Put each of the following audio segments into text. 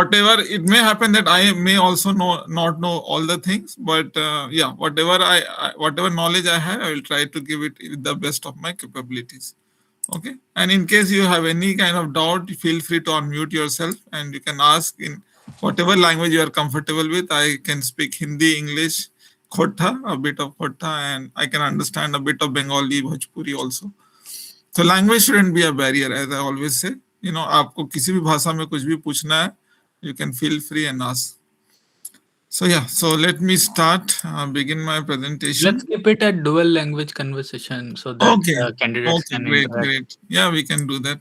whatever it may happen that I may also not know all the things, but yeah, whatever knowledge I have, I will try to give it with the best of my capabilities. Okay, and in case you have any kind of doubt, feel free to unmute yourself and you can ask in whatever language you are comfortable with. I can speak Hindi, English, Khotha, a bit of Khotha, and I can understand a bit of Bengali, Bhojpuri also. So language shouldn't be a barrier, as I always say. You know, आपको किसी भी भाषा में कुछ भी पूछना है, you can feel free and ask. So yeah, so let me start, begin my presentation. Let's keep it a dual language conversation so that candidates can great, interact. great. Yeah, we can do that.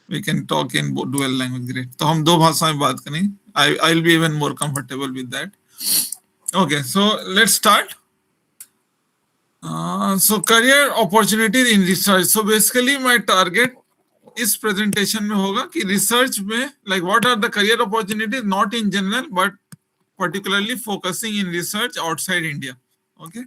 We can talk in dual language. Great. तो हम दो भाषा में बात करेंगे. I'll be even more comfortable with that. Okay, so let's start. So career opportunities in research. So basically my target इस presentation में होगा कि research में like what are the career opportunities, not in general but particularly focusing in research outside India. Okay.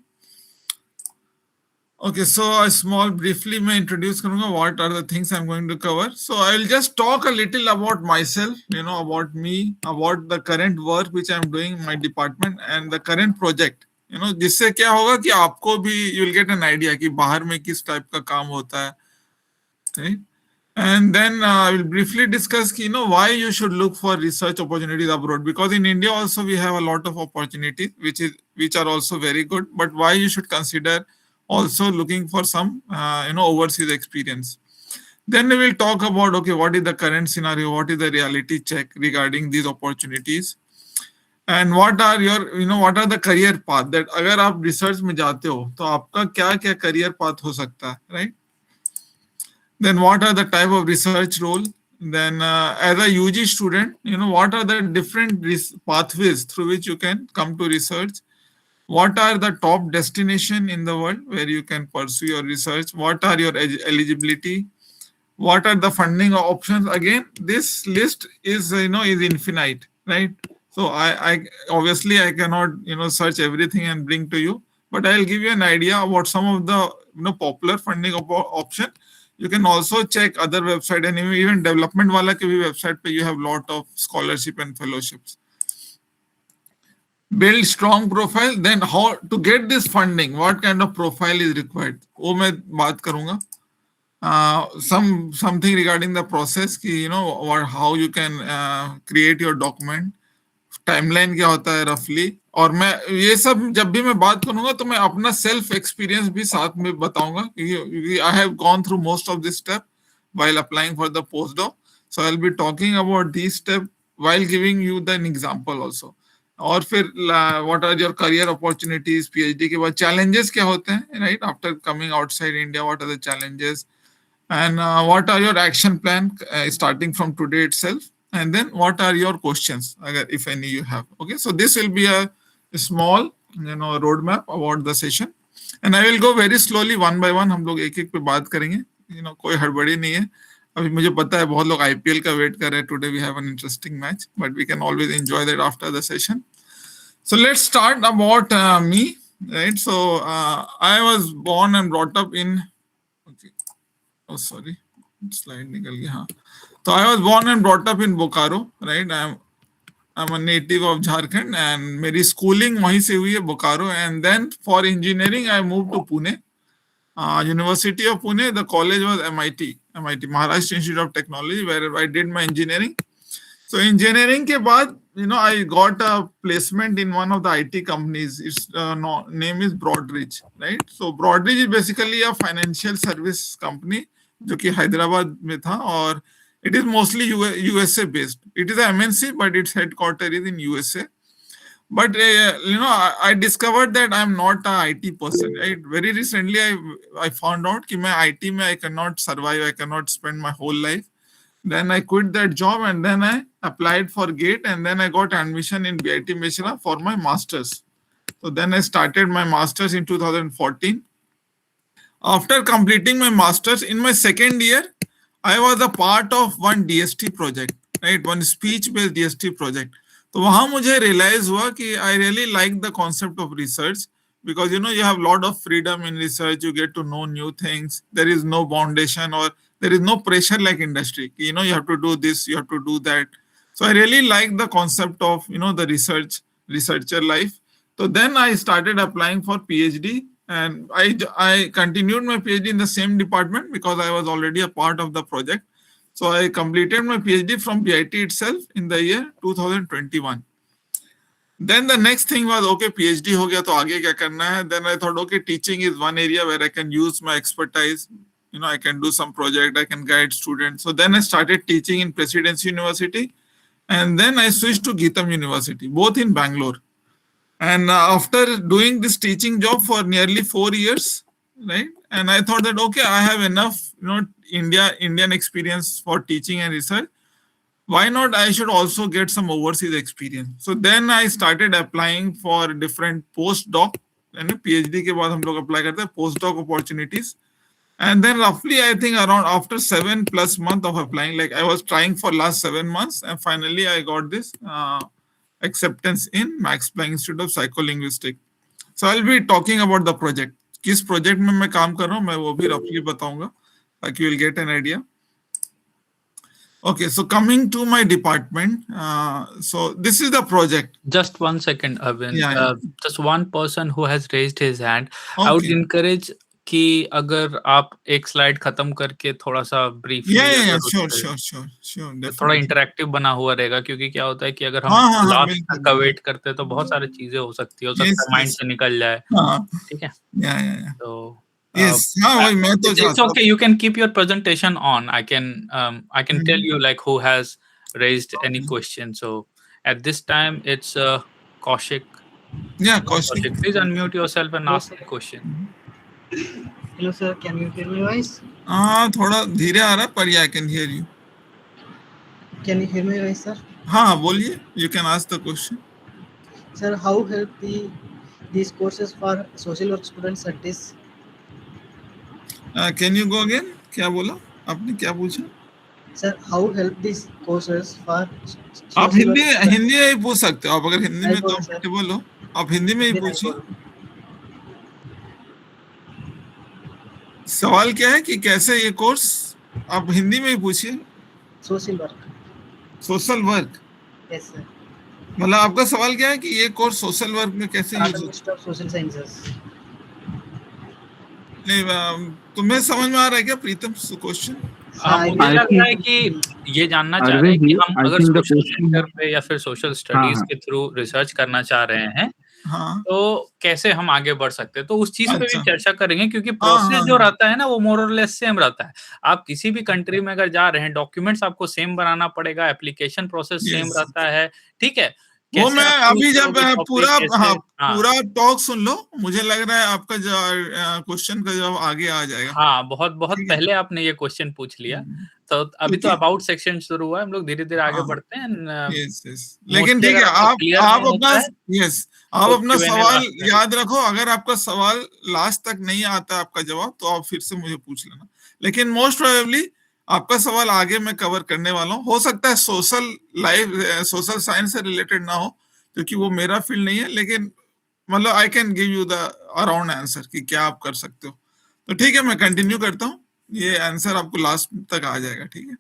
Okay, so a small briefly मैं introduce करूँगा what are the things I'm going to cover. So I'll just talk a little about myself, you know, about me, about the current work which I'm doing in my department and the current project. You know, जिससे क्या होगा कि आपको भी you'll get an idea कि बाहर में किस type का काम होता है, right? And then I will briefly discuss, you know, why you should look for research opportunities abroad, because in India also we have a lot of opportunities which are also very good, but why you should consider also looking for some you know, overseas experience. Then we will talk about, okay, what is the current scenario, what is the reality check regarding these opportunities, and what are your, you know, what are the career path that अगर आप research में जाते हो तो आपका क्या क्या career path हो सकता है, right? Then what are the type of research role? Then as a UG student, you know, what are the different pathways through which you can come to research? What are the top destination in the world where you can pursue your research? What are your eligibility? What are the funding options? Again, this list is, you know, is infinite, right? So I obviously I cannot, you know, search everything and bring to you, but I'll give you an idea about some of the, you know, popular funding option. You can also check other website, and even development wala ke bhi website pe you have lot of scholarship and fellowships. Build strong profile. Then how to get this funding? What kind of profile is required? वो मैं बात करूँगा. Something regarding the process कि, you know, or how you can create your document. Timeline क्या होता है रफली, और मैं ये सब जब भी मैं बात करूंगा तो मैं अपना सेल्फ एक्सपीरियंस भी साथ में बताऊंगा क्योंकि I have gone through most of this step while applying for the postdoc. So I'll be talking about these steps while giving you the example also. और फिर what are your career opportunities, PhD के बाद challenges क्या होते हैं, right? After coming outside India, what are the challenges, and what are your action plan starting from today itself, and then what are your questions, if any you have. Okay, so this will be a small, you know, roadmap about the session, and I will go very slowly one by one. हम लोग एक एक पे बात करेंगे, you know, कोई हड़बड़ी नहीं है. अभी मुझे पता है बहुत लोग IPL का वेट कर रहे हैं. Today we have an interesting match, but we can always enjoy that after the session. So let's start about me, right? So I was born and brought up in, okay, oh sorry, slide निकल गया. हाँ, so I was born and brought up in Bokaro, right? I'm a native of Jharkhand, and मेरी schooling वहीं से हुई है, Bokaro, and then for engineering I moved to Pune. University of Pune, the college was MIT, Maharashtra Institute of Technology, where I did my engineering. So engineering के बाद, you know, I got a placement in one of the IT companies. Its name is Broadridge, right? So Broadridge is basically a financial service company जो कि हैदराबाद में था, और it is mostly USA based. It is a MNC, but its headquarters is in USA. But you know, I discovered that I'm not a IT person, right? Very recently I found out कि मैं IT में I cannot survive, I cannot spend my whole life. Then I quit that job, and then I applied for GATE, and then I got admission in BIT Mishra for my master's. So then I started my master's in 2014. After completing my master's, in my second year, I was a part of one DST project, right? One speech-based DST project. तो वहाँ मुझे realize हुआ कि I really like the concept of research, because, you know, you have a lot of freedom in research. You get to know new things. There is no foundation, or there is no pressure like industry. You know, you have to do this, you have to do that. So I really liked the concept of, the researcher life. So then I started applying for PhD, and I continued my PhD in the same department because I was already a part of the project. So I completed my PhD from BIT itself in the year 2021. Then the next thing was, okay, PhD हो गया तो आगे क्या करना है? Then I thought, okay, teaching is one area where I can use my expertise. I can do some project, I can guide students. So then I started teaching in Presidency University, and then I switched to Geetam University, both in Bangalore. And after doing this teaching job for nearly 4 years, right? And I thought that, okay, I have enough, Indian experience for teaching and research. Why not I should also get some overseas experience? So then I started applying for different postdoc, and PhD के बाद हम लोग apply करते हैं postdoc opportunities. And then roughly, I think around after 7+ months of applying, like I was trying for last 7 months, and finally I got this acceptance in Max Planck Institute of Psycholinguistics. So I'll be talking about the project. किस project में मैं काम कर रहा हूँ मैं वो भी roughly बताऊंगा, ताकि you'll get an idea. Okay, so coming to my department, so this is the project. Just 1 second, Arvind. Yeah. Just one person who has raised his hand. Okay. I would encourage कि अगर आप एक slide खत्म करके थोड़ा सा briefly sure, थोड़ा interactive बना हुआ रहेगा, क्योंकि क्या होता है कि अगर हम लास्ट तक का वेट करते हैं तो बहुत सारी चीजें हो सकती है, माइंड से निकल जाए. ठीक है. तो yes, it's okay. You can keep your presentation on. I can tell you like who has raised any question. So at this time it's Kaushik. Yeah, Kaushik. Please unmute yourself and ask the question. Hello sir, can you hear me voice? थोड़ा धीरे आ रहा है पर I can hear you. Can you hear me voice sir? हाँ बोलिए. You can ask the question. Sir, how help these courses for social work students at this? Can you go again? क्या बोला आपने, क्या पूछा? Sir, how help these courses for? आप हिंदी ही पूछ सकते हो. आप अगर हिंदी में कंफर्टेबल हो आप हिंदी में ही पूछिए. सवाल क्या है कि कैसे ये कोर्स, आप हिंदी में ही पूछिए. Social work. Social work. Yes sir. मतलब आपका सवाल क्या है कि ये कोर्स सोशल वर्क में कैसे यूज होता है? Social sciences. नहीं, तुम्हें समझ में आ रहा है क्या प्रीतम क्वेश्चन? मुझे लग रहा है कि ये जानना चाह रहे हैं कि हम अगर सोशल सेक्टर पे या फिर सोशल स्टडीज के थ्रू रिसर्च करना चाह रहे हैं, तो कैसे हम आगे बढ़ सकते हैं. तो उस चीज पे भी चर्चा करेंगे, क्योंकि प्रोसेस जो रहता है ना वो मोर और लेस सेम रहता है. आप किसी भी कंट्री में अगर जा रहे हैं, डॉक्यूमेंट्स आपको सेम बनाना पड़ेगा, एप्लीकेशन प्रोसेस सेम रहता है. ठीक है. वो मैं अभी जब पूरा टॉक सुन लो, मुझे लग रहा है आपका क्वेश्चन का जवाब आगे आ जाएगा. हाँ, बहुत पहले आपने ये क्वेश्चन पूछ लिया, तो अभी तो अबाउट सेक्शन शुरू हुआ है, हम लोग धीरे धीरे आगे बढ़ते हैं. लेकिन ठीक है, आप अपना सवाल याद रखो. अगर आपका सवाल लास्ट तक नहीं आता आपका जवाब, तो आप फिर से मुझे पूछ लेना. लेकिन मोस्ट प्रोबेबली आपका सवाल आगे मैं कवर करने वाला हूँ. हो सकता है सोशल साइंस से रिलेटेड ना हो, क्योंकि वो मेरा फील्ड नहीं है, लेकिन मतलब I can give you the around answer कि क्या आप कर सकते हो. तो ठीक है, मैं कंटिन्यू करता हूँ. ये आंसर आपको लास्ट तक आ जाएगा. ठीक है.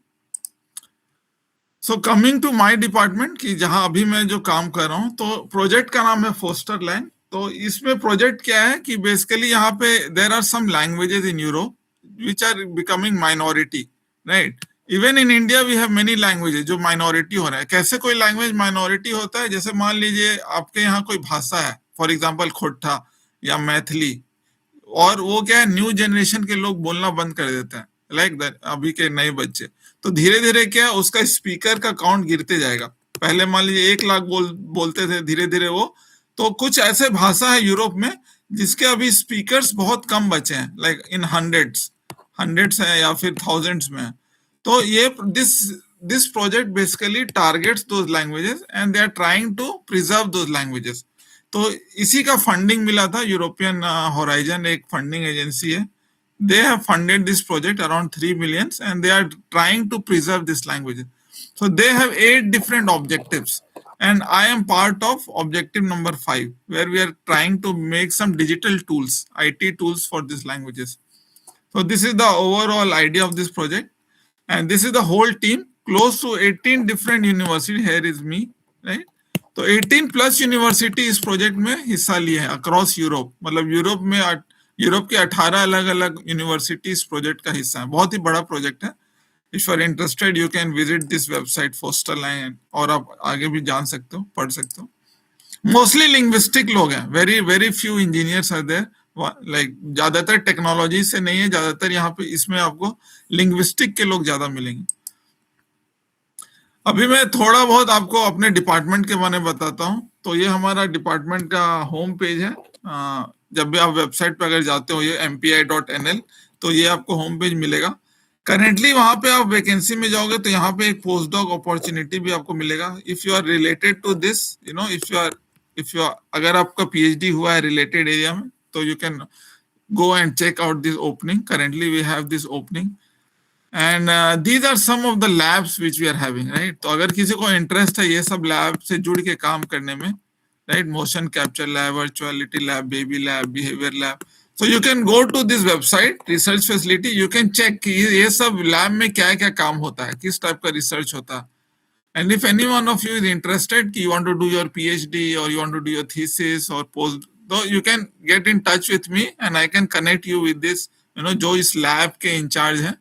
So coming to my department, कि जहां अभी मैं जो काम कर रहा हूँ, तो प्रोजेक्ट का नाम है फोस्टरलैंग. तो इसमें प्रोजेक्ट क्या है कि बेसिकली यहाँ पे there are some languages in Europe which are becoming minority. Right. Even in India we have many languages जो माइनॉरिटी हो रहा है. कैसे कोई लैंग्वेज माइनॉरिटी होता है? जैसे मान लीजिए आपके यहाँ कोई भाषा है, फॉर एग्जांपल खोट्ठा या मैथिली, और वो क्या है, न्यू जनरेशन के लोग बोलना बंद कर देते हैं, लाइक दैट, अभी के नए बच्चे. तो धीरे धीरे क्या है, उसका स्पीकर का काउंट गिरते जाएगा. पहले मान लीजिए 1 लाख बोलते थे, धीरे धीरे वो, तो कुछ ऐसे भाषा है यूरोप में जिसके अभी स्पीकर्स बहुत कम बचे हैं, लाइक इन हंड्रेड्स है या फिर थाउजेंड्स में. तो ये this project basically targets those languages and they are trying to preserve those languages. तो इसी का फंडिंग मिला था. यूरोपियन होराइजन एक फंडिंग एजेंसी है. They have funded this project around 3 million, and they are trying to preserve this language. So they have 8 different objectives, and I am part of objective number 5, where we are trying to make some digital tools, IT tools for these languages. So this is the overall idea of this project, and this is the whole team. close to 18 different university. Here is me, right? तो 18 plus university इस project में हिस्सा लिए हैं across Europe. मतलब Europe के 18 अलग अलग यूनिवर्सिटी इस प्रोजेक्ट का हिस्सा है. बहुत ही बड़ा प्रोजेक्ट है. If you are interested, you can visit this website Fosterlang, और आप आगे भी जान सकते हो, पढ़ सकते हो. मोस्टली लिंग्विस्टिक लोग हैं. Very few engineers are there. Like ज्यादातर टेक्नोलॉजी से नहीं है, ज्यादातर यहाँ पे इसमें आपको लिंग्विस्टिक के लोग ज्यादा मिलेंगे. अभी मैं थोड़ा बहुत आपको अपने डिपार्टमेंट के बारे में बताता हूँ. तो ये हमारा डिपार्टमेंट का होम पेज है. जब भी आप वेबसाइट पे अगर जाते हो, ये mpi.nl, तो ये आपको होम पेज मिलेगा. करेंटली वहां पे आप वैकेंसी में जाओगे तो यहाँ पे एक पोस्ट डॉक अपॉर्चुनिटी भी आपको मिलेगा. If you are related to this, you know, if you अगर आपका पीएचडी हुआ है रिलेटेड एरिया में, तो you can go and check out this opening. Currently we have this opening and these are some of the labs which we are having, right. तो अगर किसी को इंटरेस्ट है ये सब लैब से जुड़ के काम करने में, right, motion capture lab, virtuality lab, baby lab, behaviour lab, so you can go to this website research facility, you can check कि ये सब लैब में क्या क्या काम होता है, किस टाइप का रिसर्च होता है. And if any one of you is interested कि you want to do your PhD or you want to do your thesis or post, so you can get in touch with me and I can connect you with this, you know, जो इस lab के in charge हैं,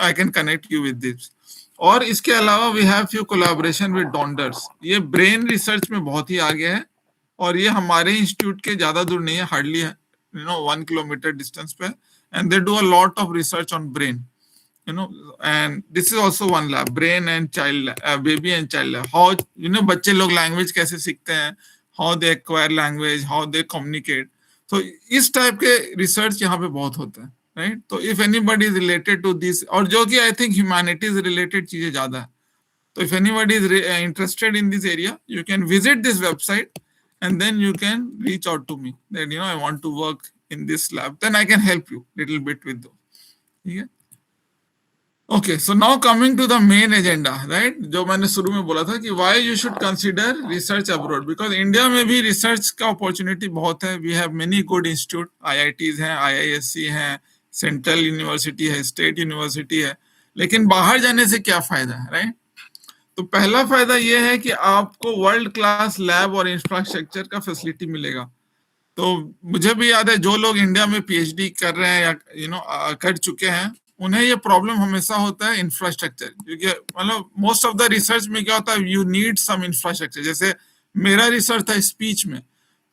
I can connect you with this. और इसके अलावा we have few collaboration with donors. ये brain research में बहुत ही आगे है और ये हमारे इंस्टीट्यूट के ज्यादा दूर नहीं है, हार्डली है, 1 kilometer distance पे, and they do a lot of research on brain, and this is also one lab, brain and child, baby and child lab. How, बच्चे लोग language कैसे सीखते हैं, how they acquire language, how they communicate. So इस type के research यहाँ पे बहुत होता है, right? तो if anybody is related to this, और जो कि I think humanities related चीजें ज्यादा है, तो if anybody is interested in this area, you can visit this website. And then you can reach out to me that, I want to work in this lab. Then I can help you little bit with those. Yeah. Okay, so now coming to the main agenda, right? जो मैंने शुरू में बोला था कि why you should consider research abroad, because India में भी research का opportunity बहुत है. We have many good institute, IITs हैं, IISc हैं, Central University है, State University है. लेकिन बाहर जाने से क्या फायदा है, right? तो पहला फायदा ये है कि आपको वर्ल्ड क्लास लैब और इंफ्रास्ट्रक्चर का फैसिलिटी मिलेगा. तो मुझे भी याद है जो लोग इंडिया में पीएचडी कर रहे हैं या कर चुके हैं, उन्हें ये प्रॉब्लम हमेशा होता है इंफ्रास्ट्रक्चर. क्योंकि मतलब मोस्ट ऑफ द रिसर्च में क्या होता है, यू नीड सम इंफ्रास्ट्रक्चर. जैसे मेरा रिसर्च था स्पीच में,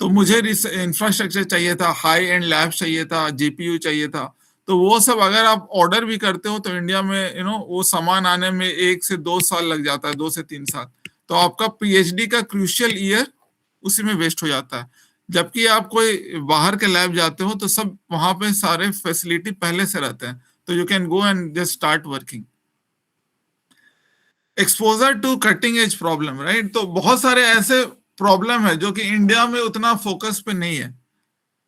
तो मुझे इंफ्रास्ट्रक्चर चाहिए था, हाई एंड लैब चाहिए था, जीपीयू चाहिए था. तो वो सब अगर आप ऑर्डर भी करते हो तो इंडिया में वो सामान आने में 1 से 2 साल लग जाता है, 2 से 3 साल. तो आपका पीएचडी का क्रूशियल ईयर उसी में वेस्ट हो जाता है. जबकि आप कोई बाहर के लैब जाते हो तो सब वहां पे सारे फैसिलिटी पहले से रहते हैं, तो you can go and just start working. Exposure to cutting edge problem, right. तो बहुत सारे ऐसे प्रॉब्लम है जो कि इंडिया में उतना फोकस पे नहीं है,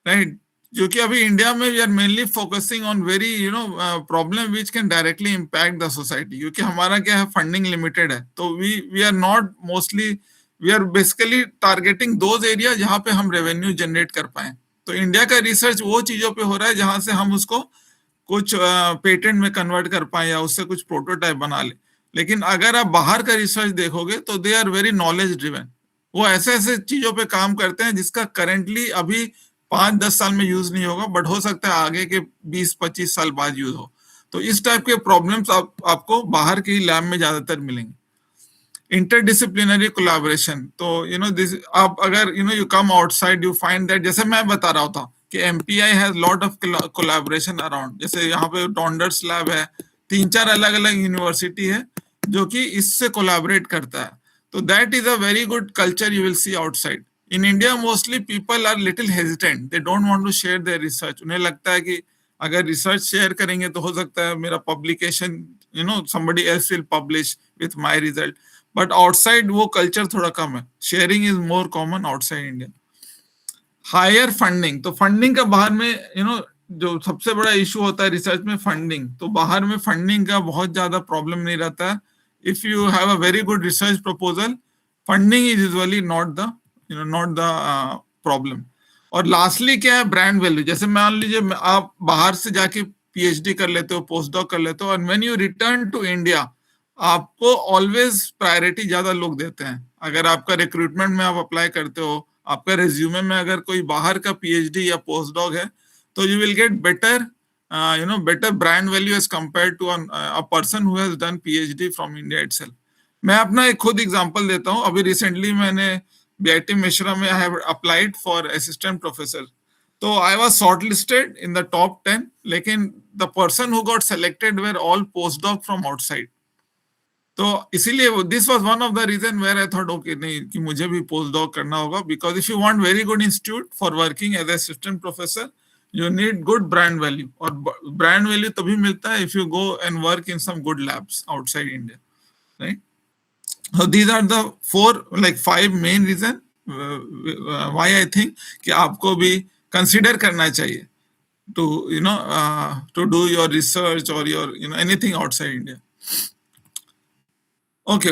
राइट. क्योंकि अभी इंडिया में we are mainly focusing on very problem which can directly impact the society. क्योंकि हमारा क्या है, फंडिंग लिमिटेड है. तो we are not mostly, we are basically targeting those area जहां पे हम रेवेन्यू जनरेट कर पाए. तो इंडिया का रिसर्च वो चीजों पे हो रहा है जहां से हम उसको कुछ पेटेंट में कन्वर्ट कर पाए या उससे कुछ प्रोटोटाइप बना ले. लेकिन अगर आप बाहर का रिसर्च देखोगे तो they are very knowledge driven. वो ऐसे ऐसे चीजों पे काम करते हैं जिसका करेंटली अभी 5-10 साल में यूज नहीं होगा, बट हो सकता है आगे के 20-25 साल बाद यूज हो. तो इस टाइप के प्रॉब्लम्स आपको बाहर की लैब में ज्यादातर मिलेंगे. इंटरडिसिप्लिनरी कोलैबोरेशन, तो दिस, आप अगर you come outside, you find that, जैसे मैं बता रहा था कि MPI has lot of collaboration around. जैसे यहाँ पे डॉन्डर्स लैब है, 3-4 अलग अलग यूनिवर्सिटी है जो कि इससे कोलैबोरेट करता है. तो that is a very good culture you will see outside. In India, mostly people are little hesitant. They don't want to share their research. उन्हें लगता है कि अगर रिसर्च शेयर करेंगे तो हो सकता है मेरा publication, somebody else will publish with my result. But outside वो कल्चर थोड़ा कम है. Sharing is more common outside India. Higher funding. तो फंडिंग का बाहर में जो सबसे बड़ा इशू होता है रिसर्च में, फंडिंग. तो बाहर में फंडिंग का बहुत ज्यादा प्रॉब्लम नहीं रहता है. If you have a very good research proposal, funding is usually not the problem. और लास्टली क्या है, ब्रांड वैल्यू. जैसे मान लीजिए आप बाहर से जाके पीएचडी कर लेते हो, पोस्ट डॉक कर लेते हो, और when you return to India, आपको ऑलवेज प्रायोरिटी ज्यादा लोग देते हैं। अगर आपका रिक्रूटमेंट में आप अप्लाई करते हो, आपका रिज्यूमे में अगर कोई बाहर का पीएचडी या पोस्ट डॉग है, तो you will get better better brand value as compare to a person who has done PhD from India itself. मैं अपना एक खुद एग्जांपल देता हूँ। अभी रिसेंटली मैंने बीआईटी मिश्रा में I have applied for assistant professor, तो I was shortlisted in the top 10, लेकिन the person who got selected were all post doc from outside. तो इसीलिए this was one of the reason where I thought okay नहीं कि मुझे भी post doc करना होगा, because if you want very good institute for working as assistant professor, you need good brand value, और brand value तभी मिलता है if you go and work in some good labs outside India, right? So these are the 5 main reason why I think कि आपको भी consider करना चाहिए to to do your research or your anything outside India. Okay,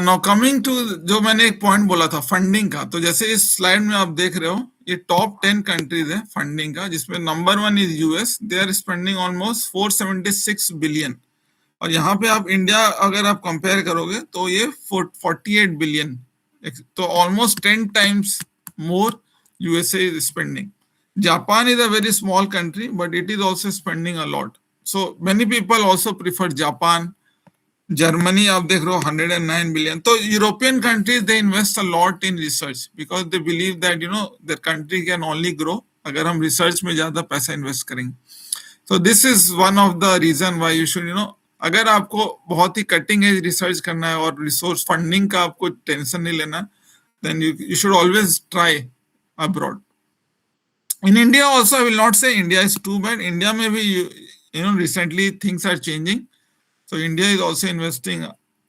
now coming to जो मैंने एक point बोला था फंडिंग का, तो जैसे इस स्लाइड में आप देख रहे हो ये टॉप 10 कंट्रीज है फंडिंग का, जिसमें number 1 is US, they are spending almost 476 billion, और यहाँ पे आप इंडिया अगर आप कंपेयर करोगे तो ये 48 बिलियन, तो almost 10 times more USA is spending. Japan is a very small country, but it is also spending a lot. So many people also prefer Japan. Germany, आप देख रहे हो 109 billion. तो European countries they invest a lot in research because they believe that their country can only grow अगर हम research में ज्यादा पैसा invest करेंगे. So this is one of the reason why you should अगर आपको बहुत ही cutting edge research करना है और resource funding का आपको टेंशन नहीं लेना, then you should always try abroad. In India also, I will not say India is too bad. India may be, recently things are changing. So India is also investing,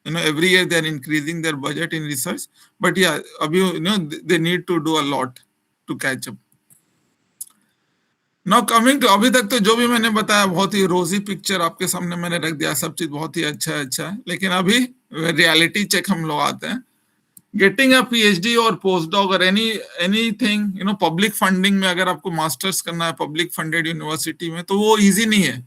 every year they are increasing their budget in research. But yeah, abhi, they need to do a lot to catch up. Now coming to, अभी तक तो जो भी मैंने बताया बहुत ही रोजी picture आपके सामने मैंने रख दिया, सब चीज बहुत ही अच्छा है, लेकिन अभी रियलिटी चेक हम लोग आते हैं. गेटिंग अ पीएचडी और पोस्ट डॉग और एनीथिंग पब्लिक फंडिंग में, अगर आपको मास्टर्स करना है पब्लिक फंडेड यूनिवर्सिटी में, तो वो इजी नहीं है.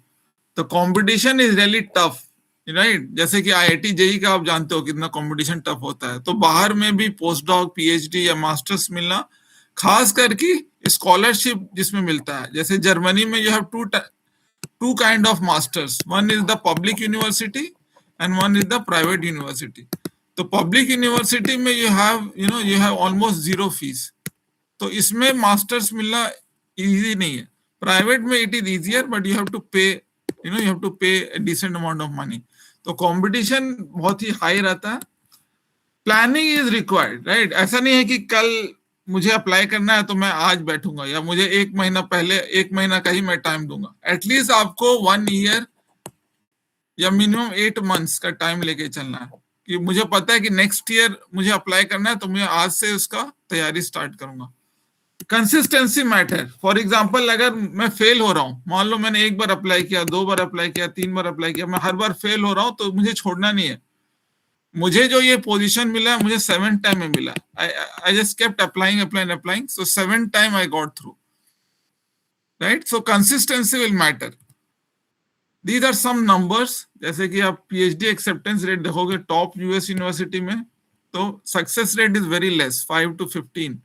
तो competition is really tough, right? जैसे कि आईआईटी जेई का आप जानते हो कितना कंपटीशन टफ होता है. तो बाहर में भी पोस्ट डॉग, पीएचडी या मास्टर्स मिलना, खास करके स्कॉलरशिप जिसमें मिलता है, जैसे जर्मनी में you have two kind of masters, one is the public university and one is the private university. तो पब्लिक यूनिवर्सिटी में you have almost zero fees, तो इसमें मास्टर्स मिलना इजी नहीं है. प्राइवेट में it is easier, but you have to pay decent amount of money. तो competition बहुत ही हाई रहता है. Planning is required, right? ऐसा नहीं है कि कल मुझे अप्लाई करना है तो मैं आज बैठूंगा, या मुझे 1 महीना पहले 1 महीना का ही मैं टाइम दूंगा. एटलीस्ट आपको 1 ईयर या मिनिमम 8 मंथ्स का टाइम लेके चलना है कि मुझे पता है कि नेक्स्ट ईयर मुझे अप्लाई करना है, तो मैं आज से उसका तैयारी स्टार्ट करूंगा. Consistency matter. फॉर एग्जांपल, अगर मैं फेल हो रहा हूं, मान लो मैंने 1 बार अप्लाई किया, 2 बार अप्लाई किया, 3 बार अप्लाई किया, मैं हर बार फेल हो रहा हूं, तो मुझे छोड़ना नहीं है. मुझे जो ये पोजीशन मिला है, मुझे 7th टाइम में मिला. I just kept applying, so 7th time I got through, right? So consistency will matter. These are some numbers. जैसे कि आप PhD acceptance rate देखोगे टॉप यूएस यूनिवर्सिटी में, तो success rate is very less, 5 to 15.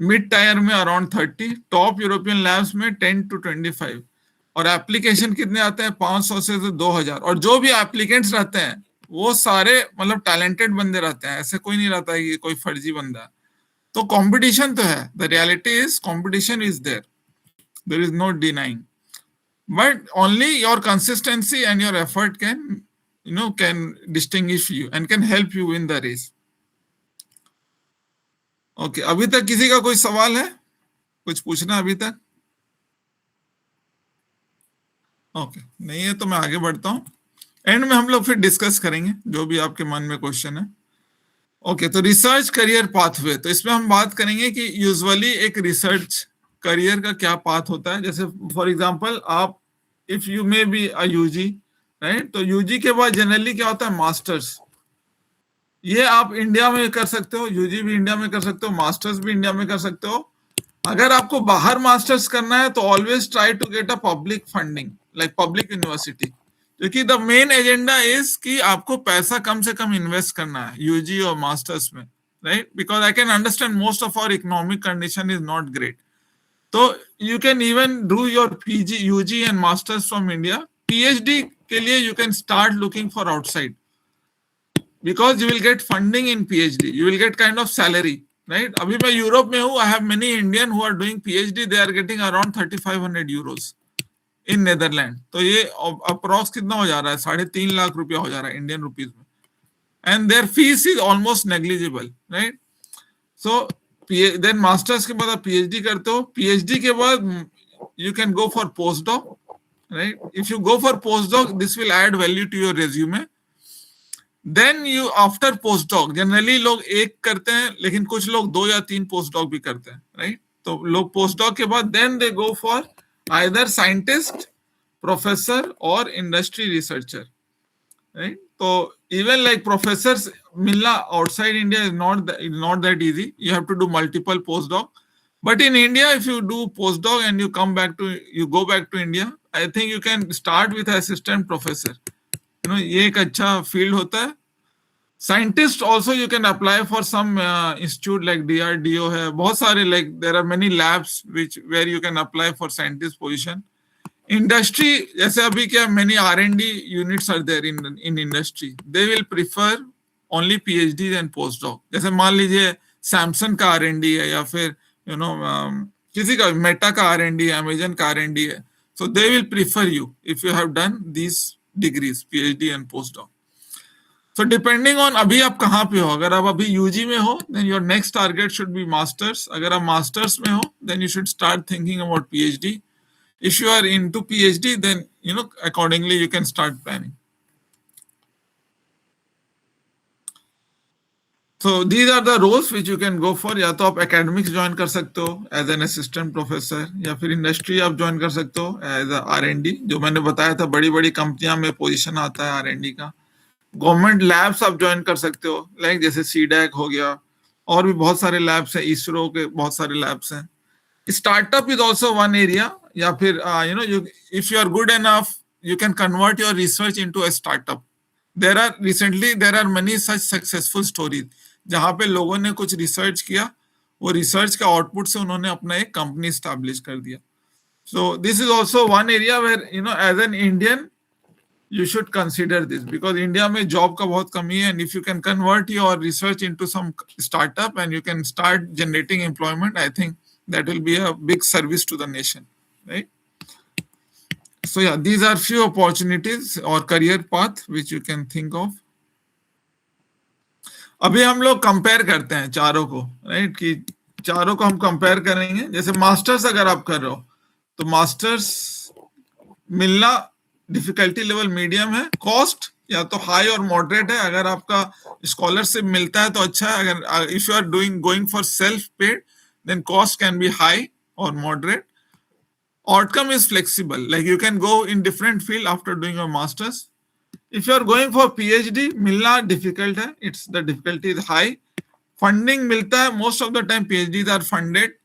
Mid tyre में around 30, top European labs में 10 to 25. और application कितने आते हैं? 500 से 2000. और जो भी एप्लीकेंट्स रहते हैं वो सारे मतलब टैलेंटेड बंदे रहते हैं, ऐसे कोई नहीं रहता है कि कोई फर्जी बंदा है. तो कंपटीशन तो है. The reality is competition is there is no denying. But only your consistency and your effort can distinguish you and can help you win the race. Okay, अभी तक किसी का कोई सवाल है? कुछ पूछना अभी तक? Okay, नहीं है तो मैं आगे बढ़ता हूँ. एंड में हम लोग फिर डिस्कस करेंगे जो भी आपके मन में क्वेश्चन है. ओके, तो रिसर्च करियर पाथवे, तो इसमें हम बात करेंगे कि यूजुअली एक रिसर्च करियर का क्या पाथ होता है. जैसे फॉर एग्जांपल, आप if you may be a UG, right? तो यूजी के बाद जनरली क्या होता है? मास्टर्स. ये आप इंडिया में कर सकते हो, यूजी भी इंडिया में कर सकते हो, मास्टर्स भी इंडिया में कर सकते हो. अगर आपको बाहर मास्टर्स करना है तो always try to get a public funding, like public university. क्योंकि द मेन एजेंडा इज कि आपको पैसा कम से कम इन्वेस्ट करना है यूजी और मास्टर्स में, right? Because I can understand most of our economic condition is not great. तो you can even do your PG UG and masters from India. PhD के लिए you can start looking for outside, because you will get funding in PhD, you will get kind of salary, right? अभी मैं Europe में हूँ, I have many Indian who are doing PhD, they are getting around 3,500 euros in Netherlands. तो ये approx कितना हो जा रहा है? 3.5 लाख रुपया हो जा रहा है इंडियन रुपीज में, and their fees is almost negligible, right? So then masters के बाद आप PhD करते हो, PhD के बाद you can go for postdoc, right? If you go for postdoc, this will add value to your resume. Then you after postdoc, generally लोग एक करते हैं, लेकिन कुछ लोग 2 या 3 postdoc भी करते हैं, राइट? तो लोग postdoc के बाद then they go for either scientist, professor or industry researcher, right? तो even like professors मिलना outside India is not that easy. You have to do multiple postdoc. But in India, if you do postdoc and you go back to India, I think you can start with assistant professor. ये एक अच्छा field होता है. Scientist also you can apply for some institute like DRDO है, बहुत सारे, like there are many labs which where you can apply for scientist position. Industry जैसे अभी क्या, many R&D units are there in industry, they will prefer only PhD and postdoc. जैसे मान लीजिए Samsung का R&D है, या फिर किसी का मेटा का R&D है, अमेजन का R&D है, so they will prefer you if you have done these degrees, PhD and postdoc. So depending on अभी आप कहाँ पे हो, अगर आप अभी UG में हो, then your next target should be masters. अगर आप masters में हो, then you should start thinking about PhD. If you are into PhD, then accordingly you can start planning. So these are the roles which you can go for. या तो आप academics join कर सकते हो as an assistant professor, या फिर industry आप join कर सकते हो as a R&D. जो मैंने बताया था, बड़ी बड़ी कंपनियां में पोजीशन आता है R&D का. गवर्नमेंट लैब्स आप ज्वाइन कर सकते हो, लाइक जैसे CDAC हो गया, और भी बहुत सारे लैब्स हैं, इसरो के बहुत सारे लैब्स हैं. Startup is also one area. या फिर if you are good enough, you can convert your research into a startup. There are many such successful stories जहां पे लोगों ने कुछ रिसर्च किया, वो रिसर्च का आउटपुट से उन्होंने अपना एक कंपनी स्टैब्लिश कर दिया. So this is also one area where as an Indian you should consider this, because India में job का बहुत कमी है, and if you can convert your research into some startup and you can start generating employment, I think that will be a big service to the nation, right? So yeah, these are few opportunities or career path which you can think of. अभी हम लोग compare करते हैं चारों को, right? कि चारों को हम कंपेयर करेंगे. जैसे मास्टर्स अगर आप कर रहे हो, तो मास्टर्स मिलना डिफिकल्टी लेवल मीडियम है, कॉस्ट या तो हाई और मॉडरेट है. अगर आपका स्कॉलरशिप मिलता है तो अच्छा है. अगर if you are going for self paid, then cost can be high और moderate. Outcome is flexible, like you can go in different field after doing your masters. If you are going for PhD, मिलना difficult है, it's the difficulty is high. Funding मिलता है, most of the time PhDs are funded,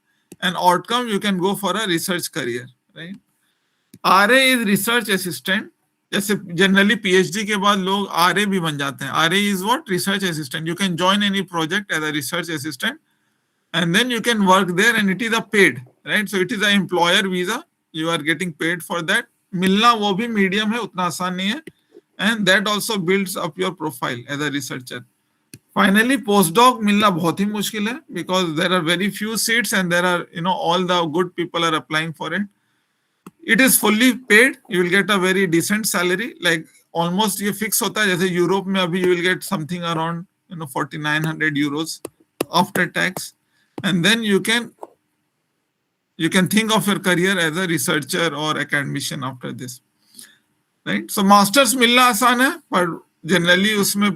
and outcome you can go for a research career, right? RA is research assistant. जैसे generally PhD के बाद लोग RA भी बन जाते हैं. RA is what? Research assistant. You can join any project as a research assistant, and then you can work there, and it is a paid, right? So it is a employer visa, you are getting paid for that. मिलना वो भी medium है, उतना आसान नहीं है, and that also builds up your profile as a researcher. Finally postdoc मिलना बहुत ही मुश्किल है, because there are very few seats and there are all the good people are applying for it. It is fully paid. You will get a very decent salary. Like almost ये fix होता है. जैसे Europe में अभी you will get something around 4,900 euros after tax, and then you can think of your career as a researcher or academician after this, right? So masters मिलना आसान है, पर generally उसमें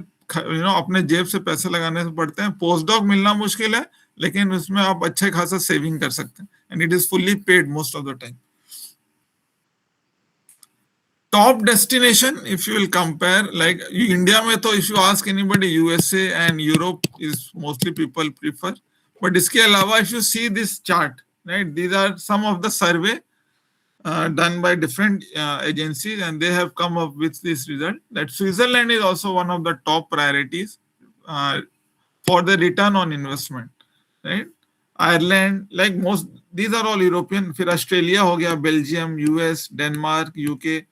अपने जेब से पैसे लगाने से पड़ते हैं. postdoc मिलना मुश्किल है, लेकिन उसमें आप अच्छे खासा सेविंग कर सकते हैं, and it is fully paid most of the time. Top destination, if you will compare, like India में तो if you ask anybody, USA and Europe is mostly people prefer. But इसके अलावा if you see this chart, right, these are some of the survey done by different agencies, and they have come up with this result that Switzerland is also one of the top priorities for the return on investment, right? Ireland, like most, these are all European. फिर Australia हो गया, Belgium, US, Denmark, UK,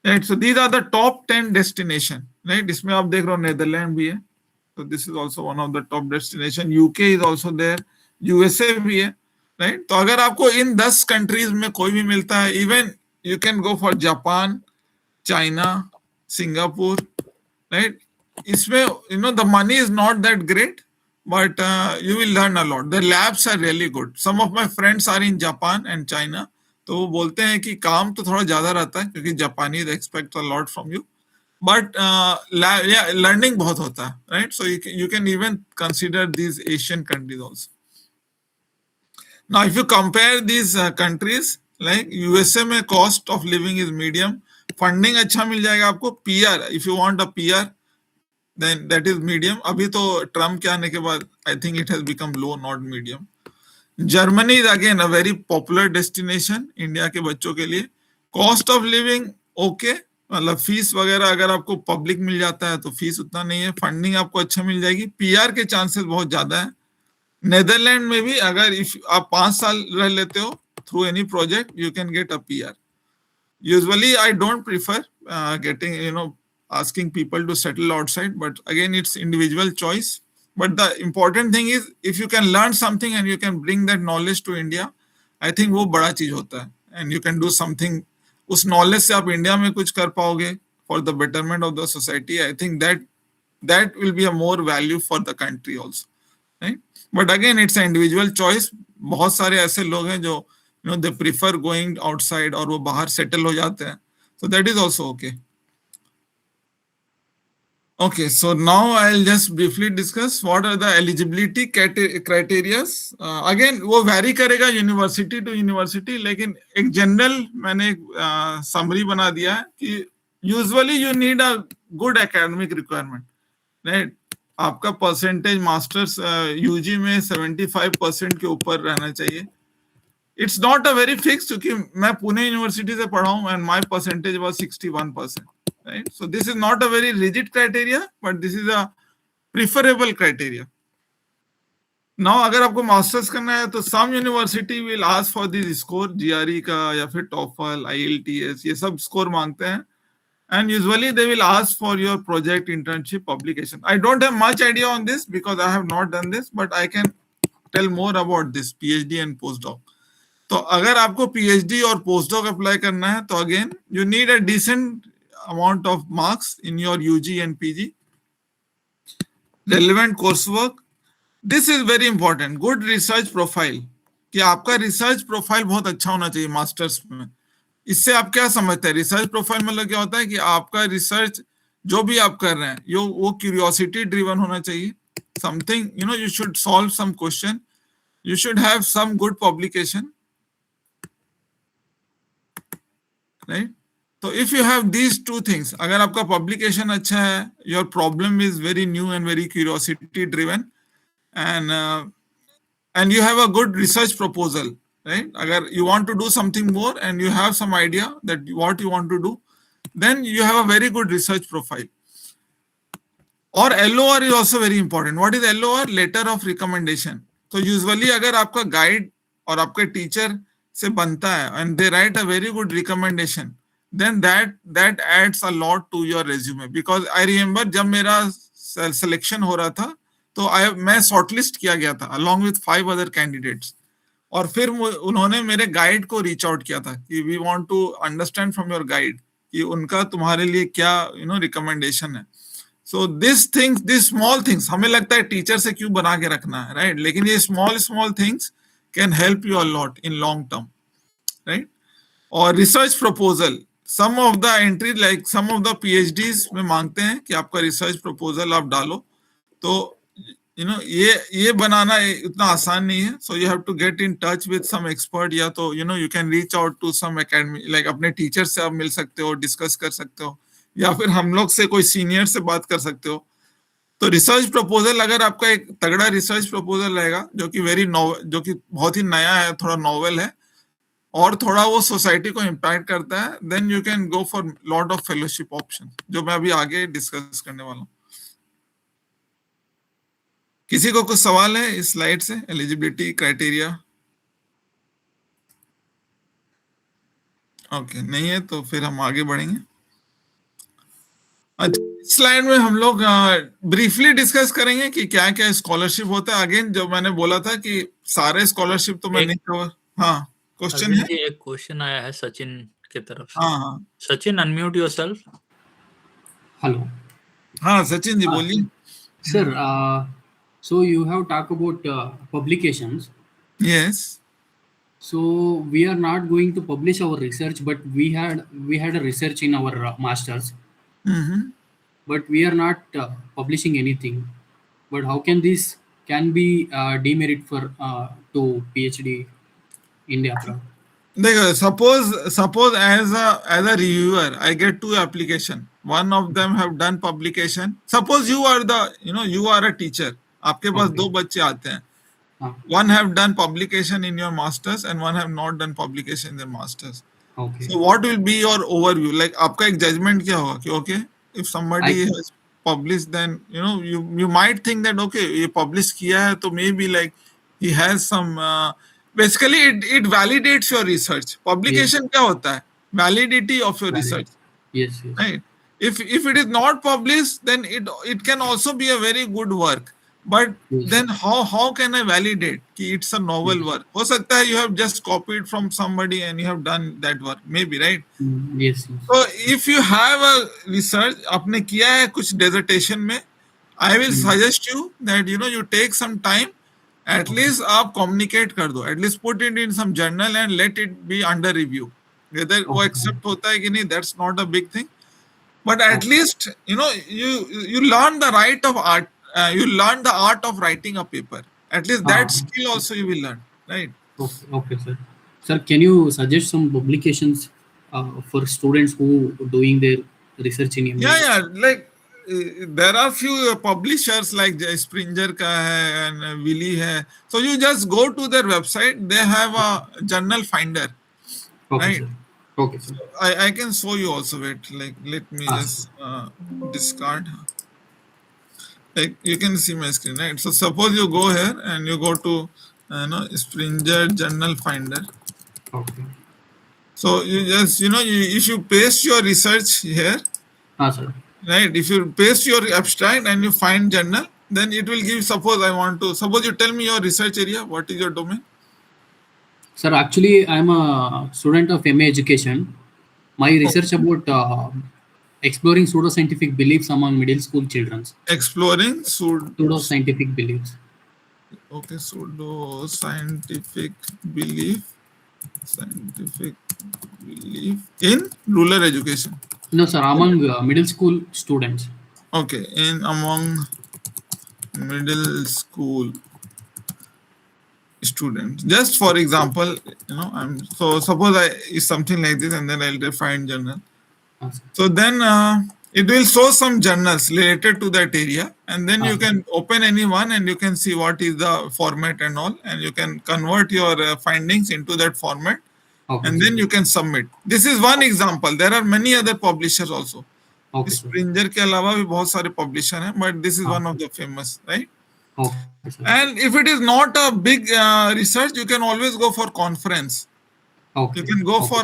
right? So these are the top 10 destination, right? इसमें आप देख रहे हो Netherlands भी है, so this is also one of the top destination. UK is also there, USA भी है, right? तो अगर आपको इन 10 कंट्रीज में कोई भी मिलता है, even you can go for Japan, China, Singapore, right? इसमें the money is not that great, but you will learn a lot. The labs are really good. Some of my friends are in Japan and China, तो वो बोलते हैं कि काम तो थोड़ा ज्यादा रहता है क्योंकि Japanese expect a lot from you, but learning बहुत होता है, right? So you can even consider these Asian countries also. Now if you compare these countries, like USA में cost of living is medium, funding अच्छा मिल जाएगा आपको. PR, if you want a PR then that is medium. अभी तो Trump के आने के बाद I think it has become low, not medium. Germany is again a very popular destination India के बच्चों के लिए. कॉस्ट ऑफ लिविंग ओके, मतलब फीस वगैरह अगर आपको पब्लिक मिल जाता है तो फीस उतना नहीं है. फंडिंग आपको अच्छा मिल जाएगी. पीआर के चांसेस बहुत ज्यादा है. नेदरलैंड में भी अगर इफ आप 5 साल रह लेते हो through any project, you can get a PR. Usually I don't prefer getting asking people to settle outside, but again it's individual choice. But the important thing is if you can learn something and you can bring that knowledge to India, I think वो बड़ा चीज होता है. And you can do something, उस knowledge से आप India में कुछ कर पाओगे for the betterment of the society. I think that will be a more value for the country also, right? But again it's an individual choice. बहुत सारे ऐसे लोग हैं जो they prefer going outside और वो बाहर settle हो जाते हैं, so that is also okay. Okay, so now I'll just briefly discuss what are the eligibility criteria. Again, वो vary करेगा university to university, लेकिन एक general मैंने एक summary बना दिया है कि usually you need a good academic requirement, right? आपका percentage masters UG में 75% के ऊपर रहना चाहिए. It's not a very fixed, क्योंकि मैं पुणे यूनिवर्सिटी से पढ़ा हूँ and my percentage was 61%. Right? So this is not a very rigid criteria, but this is a preferable criteria. Now अगर आपको मास्टर्स करना है तो some university will ask for this score, GRE का या फिर TOEFL, IELTS, ये सब स्कोर मांगते हैं. And usually they will ask for your project, internship, publication. I don't have much idea on this because I have not done this, but I can tell more about this PhD and postdoc. तो अगर आपको PhD और postdoc apply करना है तो again you need a decent amount of marks in your UG and PG. Relevant coursework. This is very important. Good research profile. कि आपका research profile बहुत अच्छा होना चाहिए मास्टर्स में. इससे आप क्या समझते हैं? रिसर्च प्रोफाइल मतलब क्या होता है कि आपका रिसर्च जो भी आप कर रहे हैं वो क्यूरियोसिटी ड्रिवन होना चाहिए. Something you should solve some question. You should have some good publication, right? So if you have these two things, अगर आपका publication अच्छा है, your problem is very new and very curiosity driven, and you have a good research proposal, right? अगर you want to do something more and you have some idea that what you want to do, then you have a very good research profile. Or LOR is also very important. What is LOR? Letter of recommendation. So usually अगर आपका guide और आपके teacher से बनता है and they write a very good recommendation, then that adds a lot to your resume. Because I remember जब मेरा selection हो रहा था तो मैं shortlist किया गया था along with 5 other candidates. और फिर उन्होंने मेरे गाइड को रीच आउट किया था कि we want to understand from your guide कि उनका तुम्हारे लिए क्या रिकमेंडेशन है. सो दिस स्मॉल थिंग्स हमें लगता है टीचर से क्यों बना के रखना है, राइट? लेकिन ये small things can help you a lot in long term, right? और research proposal, some of the entry like some of the PhDs में मांगते हैं कि आपका रिसर्च प्रपोजल आप डालो. तो ये बनाना इतना आसान नहीं है. So you have to get in touch with some expert, या तो you can reach out to some academy, like अपने टीचर से आप मिल सकते हो, डिस्कस कर सकते हो, या फिर हम लोग से कोई सीनियर से बात कर सकते हो. तो रिसर्च प्रपोजल अगर आपका एक तगड़ा रिसर्च प्रपोजल रहेगा जो कि बहुत ही नया है, थोड़ा नॉवेल है, और थोड़ा वो सोसाइटी को इम्पैक्ट करता है, then you can go for lot of fellowship option, जो मैं अभी आगे डिस्कस करने वाला हूँ। किसी को कुछ सवाल है इस स्लाइड से, एलिजिबिलिटी क्राइटेरिया? ओके, नहीं है तो फिर हम आगे बढ़ेंगे। अच्छा, इस स्लाइड में हम लोग ब्रीफली डिस्कस करेंगे कि क्या क्या स्कॉलरशिप होता है। अगेन जो मैंने बोला था कि सारे स्कॉलरशिप तो मैं नहीं कवर। हाँ, क्वेश्चन है? एक क्वेश्चन आया है सचिन की तरफ से। हाँ हाँ सचिन, अनम्यूट योरसेल्फ। Hello. हाँ, सचिन जी बोलिए। Sir, so you have talked about publications. Yes. So we are not going to publish our research, but we had a research in our masters, but we are not publishing anything. But how can this can be demerit for to PhD India? देखो, suppose as a reviewer I get 2 application, one of them have done publication. Suppose you are you are a teacher, आपके पास Okay. 2 बच्चे आते हैं, हाँ. one have done publication in your masters and one have not done publication in their masters. Okay. So what will be your overview? Like आपका एक judgment क्या होगा कि okay, if somebody has published, then you might think that okay, ये publish किया है तो maybe like he has some basically it validates your research. Publication क्या होता है? Validity of your research, Yes. right? If it is not published, then it can also be a very good work. But then how can I validate कि it's a novel work? हो सकता है you have just copied from somebody and you have done that work, maybe, right? Yes. So if you have a research, आपने किया है कुछ dissertation में, I will suggest you that you take some time, at least आप communicate कर दो, at least put it in some journal and let it be under review. Whether वो accept होता है कि नहीं, that's not a big thing. But at least you learn the right of art. You learn the art of writing a paper. At least that skill also you will learn, right? Okay, sir. Sir, can you suggest some publications for students who are doing their research in MA? Yeah. Like there are few publishers like Springer का है and Willy है. So you just go to their website. They have a journal finder. Okay, right? sir. Okay, sir. I can show you also. Wait, like let me just discard. Like you can see my screen, right? So suppose you go here and you go to Springer Journal Finder. Okay. So you just if you paste your research here, Sir. right? If you paste your abstract and you find journal, then it will give. Suppose you tell me your research area. What is your domain? Sir, actually, I'm a student of MA education. My research about exploring pseudoscientific beliefs among middle school children. Exploring pseudoscientific beliefs. Okay, pseudoscientific belief. Scientific belief in rural education. No, sir, among middle school students. Okay, among middle school students. Just for example, suppose is something like this, and then I'll define journal. So then it will show some journals related to that area, and then you can open any one and you can see what is the format and all, and you can convert your findings into that format, and then you can submit. This is one example. There are many other publishers also. Springer के अलावा भी बहुत सारे publisher हैं, but this is one of the famous, right? And if it is not a big research, you can always go for conference. You can go for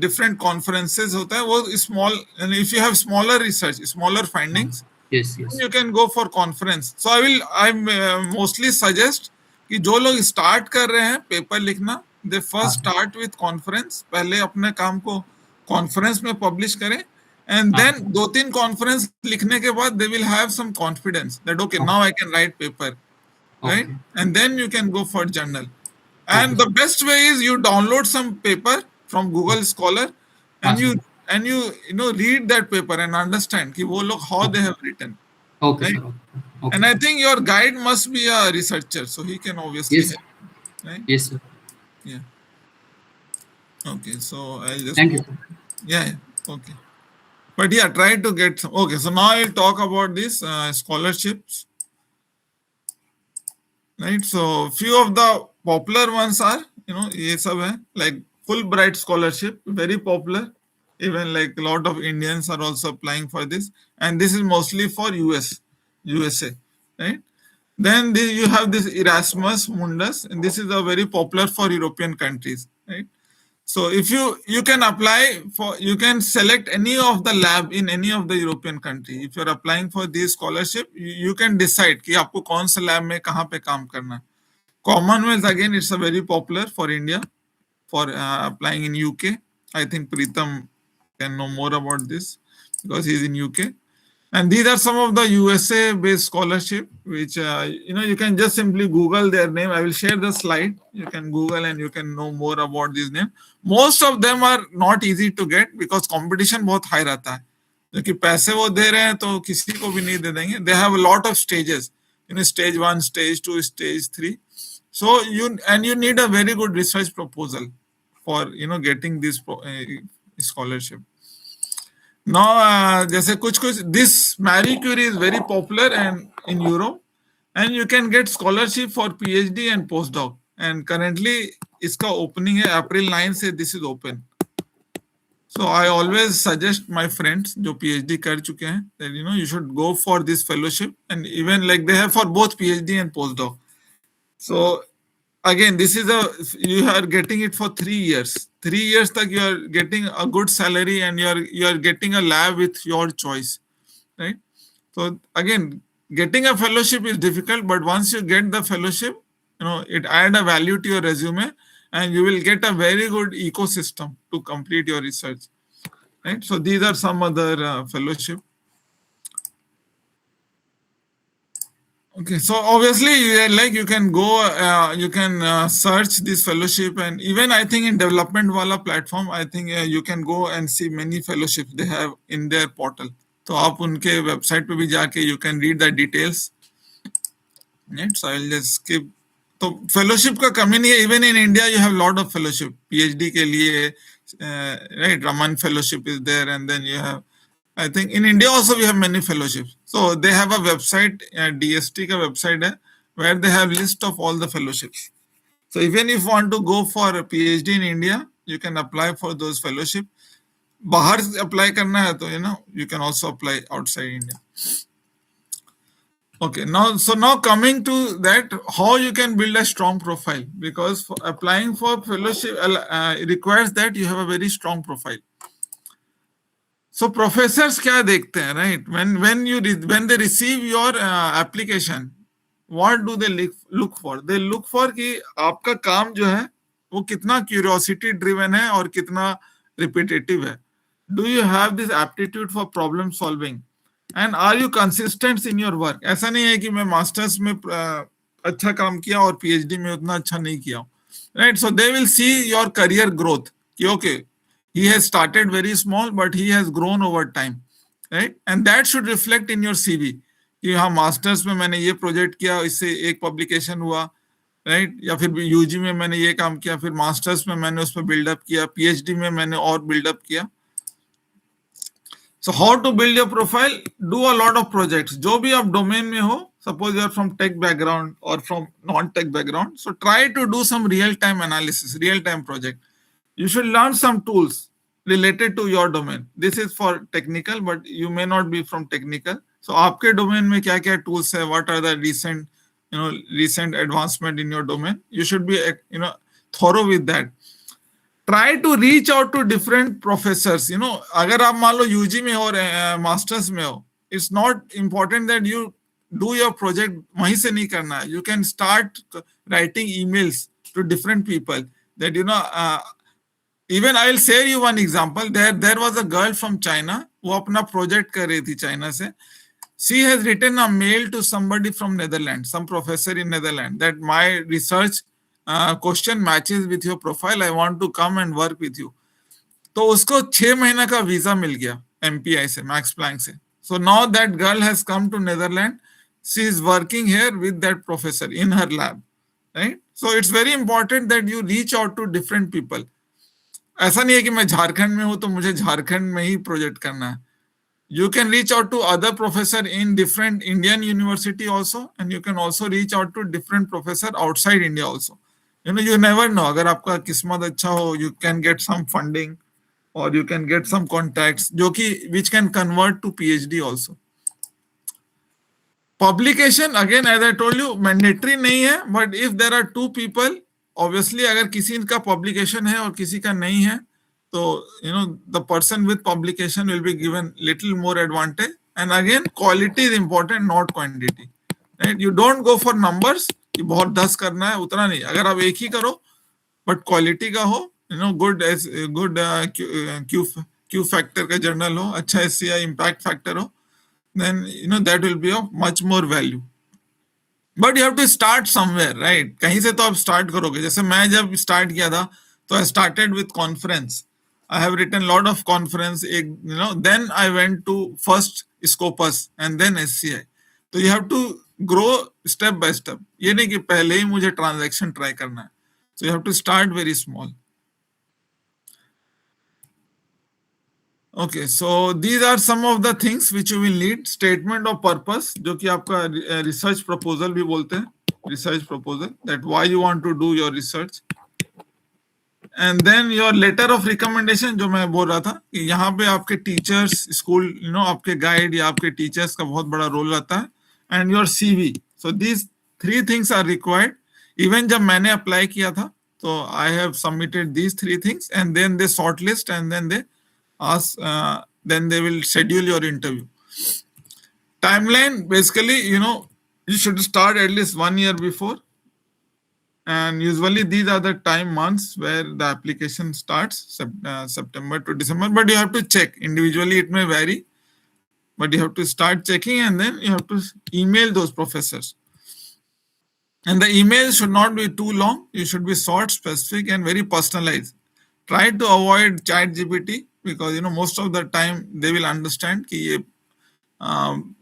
different conferences होता है वो small, and if you have smaller research, smaller findings, yes, you can go for conference. So I mostly suggest कि जो लोग start कर रहे हैं paper लिखना, they first start with conference. पहले अपने काम को conference में publish करें, and then 2-3 conference लिखने के बाद they will have some confidence that okay, now I can write paper, right? And then you can go for journal. And the best way is you download some paper from Google Scholar, and you read that paper and understand कि वो लोग how they have written. Okay, right? And I think your guide must be a researcher, so he can obviously help. Right? Yes, sir. Yeah. Okay, so I'll just thank you. Yeah. Okay. But yeah, try to get some. Okay, so now I'll talk about these scholarships. Right. So few of the popular ones are ये सब है, like Fulbright scholarship, very popular. Even like a lot of Indians are also applying for this, and this is mostly for USA, right? Then you have this Erasmus Mundus, and this is a very popular for European countries, right? So if you can apply for, you can select any of the lab in any of the European country. If you're applying for this scholarship, you can decide कि आपको कौन सा lab में कहाँ पे काम करना है. Commonwealth, again, it's a very popular for India for applying in UK. I think Pritam can know more about this because he's in UK. And these are some of the USA based scholarship, which, you can just simply Google their name. I will share the slide. You can Google and you can know more about this name. Most of them are not easy to get because competition बहुत high रहता है. क्योंकि पैसे वो दे रहे हैं तो किसी को भी नहीं दे देंगे. They have a lot of stages. Stage 1, stage 2, stage 3. So you need a very good research proposal for getting this scholarship. Now, जैसे कुछ this Marie Curie is very popular and in Europe, and you can get scholarship for PhD and postdoc. And currently, इसका opening है April 9 से this is open. So I always suggest my friends जो PhD कर चुके हैं that you should go for this fellowship, and even like they have for both PhD and postdoc. So again, this is you are getting it for 3 years. 3 years tak you are getting a good salary and you are getting a lab with your choice, right? So again, getting a fellowship is difficult, but once you get the fellowship, it add a value to your resume, and you will get a very good ecosystem to complete your research, right? So these are some other fellowship. Okay, so obviously, you can go, you can search this fellowship, and even I think in development wala platform, I think you can go and see many fellowships they have in their portal. So आप उनके website पे भी जाके you can read the details. Right, so I'll just skip. तो fellowship का कमी नहीं है. Even in India, you have a lot of fellowship. PhD के लिए, right, Raman fellowship is there, and then you have. I think in India also we have many fellowships. So they have a website, DST का website है, where they have list of all the fellowships. So even if you want to go for a PhD in India, you can apply for those fellowship. बाहर apply करना है तो you can also apply outside India. Okay, now coming to that, how you can build a strong profile, because for applying for fellowship requires that you have a very strong profile. So professors क्या देखते हैं, right? When they receive your application, what do they look for? They look for कि आपका काम जो है वो कितना curiosity driven है और कितना repetitive है. Do you have this aptitude for problem solving? And are you consistent in your work? ऐसा नहीं है कि मैं मास्टर्स में अच्छा काम किया और PhD में उतना अच्छा नहीं किया, right? So they will see your career growth. कि okay, he has started very small, but he has grown over time, right? And that should reflect in your CV. कि हाँ, मास्टर्स में मैंने ये प्रोजेक्ट किया, इससे एक पब्लिकेशन हुआ, right? या फिर यूजी में मैंने ये काम किया, फिर मास्टर्स में मैंने उस पर बिल्डअप किया, PhD में मैंने और बिल्डअप किया. So how to build your profile? Do a lot of projects. जो भी आप डोमेन में हो, suppose you are from tech background or from non-tech background, so try to do some real-time analysis, real-time project. You should learn some tools related to your domain. This is for technical, but you may not be from technical. So आपके domain में क्या-क्या tools है? What are the recent advancement in your domain? You should be thorough with that. Try to reach out to different professors. अगर आप मान लो UG में हो और मास्टर्स में हो, it's not important that you do your project वहीं से नहीं करना है. You can start writing emails to different people that even I will share you one example. There was a girl from China वो अपना project कर रही थी चाइना से. She has written a mail to somebody from Netherlands, some professor in Netherlands, that my research question matches with your profile. I want to come and work with you. तो उसको 6 महीना का visa मिल गया MPI से, Max Planck से. So now that girl has come to Netherlands. She is working here with that professor in her lab, right? So it's very important that you reach out to different people. ऐसा नहीं है कि मैं झारखंड में हूं तो मुझे झारखंड में ही प्रोजेक्ट करना है. You can reach out to other professor in different Indian university also, and you can also reach out to different professor outside India also. you never know, अगर आपका किस्मत अच्छा हो, you can get some funding or you can get some contacts जो कि which can convert to PhD also. Publication again, as I told you, mandatory नहीं है, but if there are two people, obviously अगर किसी का publication है और किसी का नहीं है, तो the person with publication will be given little more advantage. And again, quality is important, not quantity. Right? You don't go for numbers कि बहुत 10 करना है, उतना नहीं. अगर आप एक ही करो, but quality का हो, good as good Q factor का journal हो, अच्छा SCI impact factor हो, then that will be of much more value. But you have to start somewhere, right? कहीं से तो आप start करोगे. जैसे मैं जब start किया था, तो I started with conference. I have written lot of conference. Then I went to first Scopus and then SCI. So you have to grow step by step. ये नहीं कि पहले ही मुझे transaction try करना है. So you have to start very small. Okay, so these are some of the things which you will need. Statement of purpose, जो कि आपका research proposal भी बोलते हैं, research proposal, that why you want to do your research. And then your letter of recommendation, जो मैं बोल रहा था कि यहाँ पे आपके teachers, school, आपके guide या आपके teachers का बहुत बड़ा role रहता है, and your CV. So these three things are required. Even जब मैंने apply किया था, so I have submitted these three things, and then they shortlist, and then they ask, then they will schedule your interview. Timeline, basically, you should start at least 1 year before. And usually these are the time months where the application starts, September to December. But you have to check. Individually, it may vary. But you have to start checking, and then you have to email those professors. And the email should not be too long. You should be short, specific, and very personalized. Try to avoid ChatGPT, because most of the time they will understand कि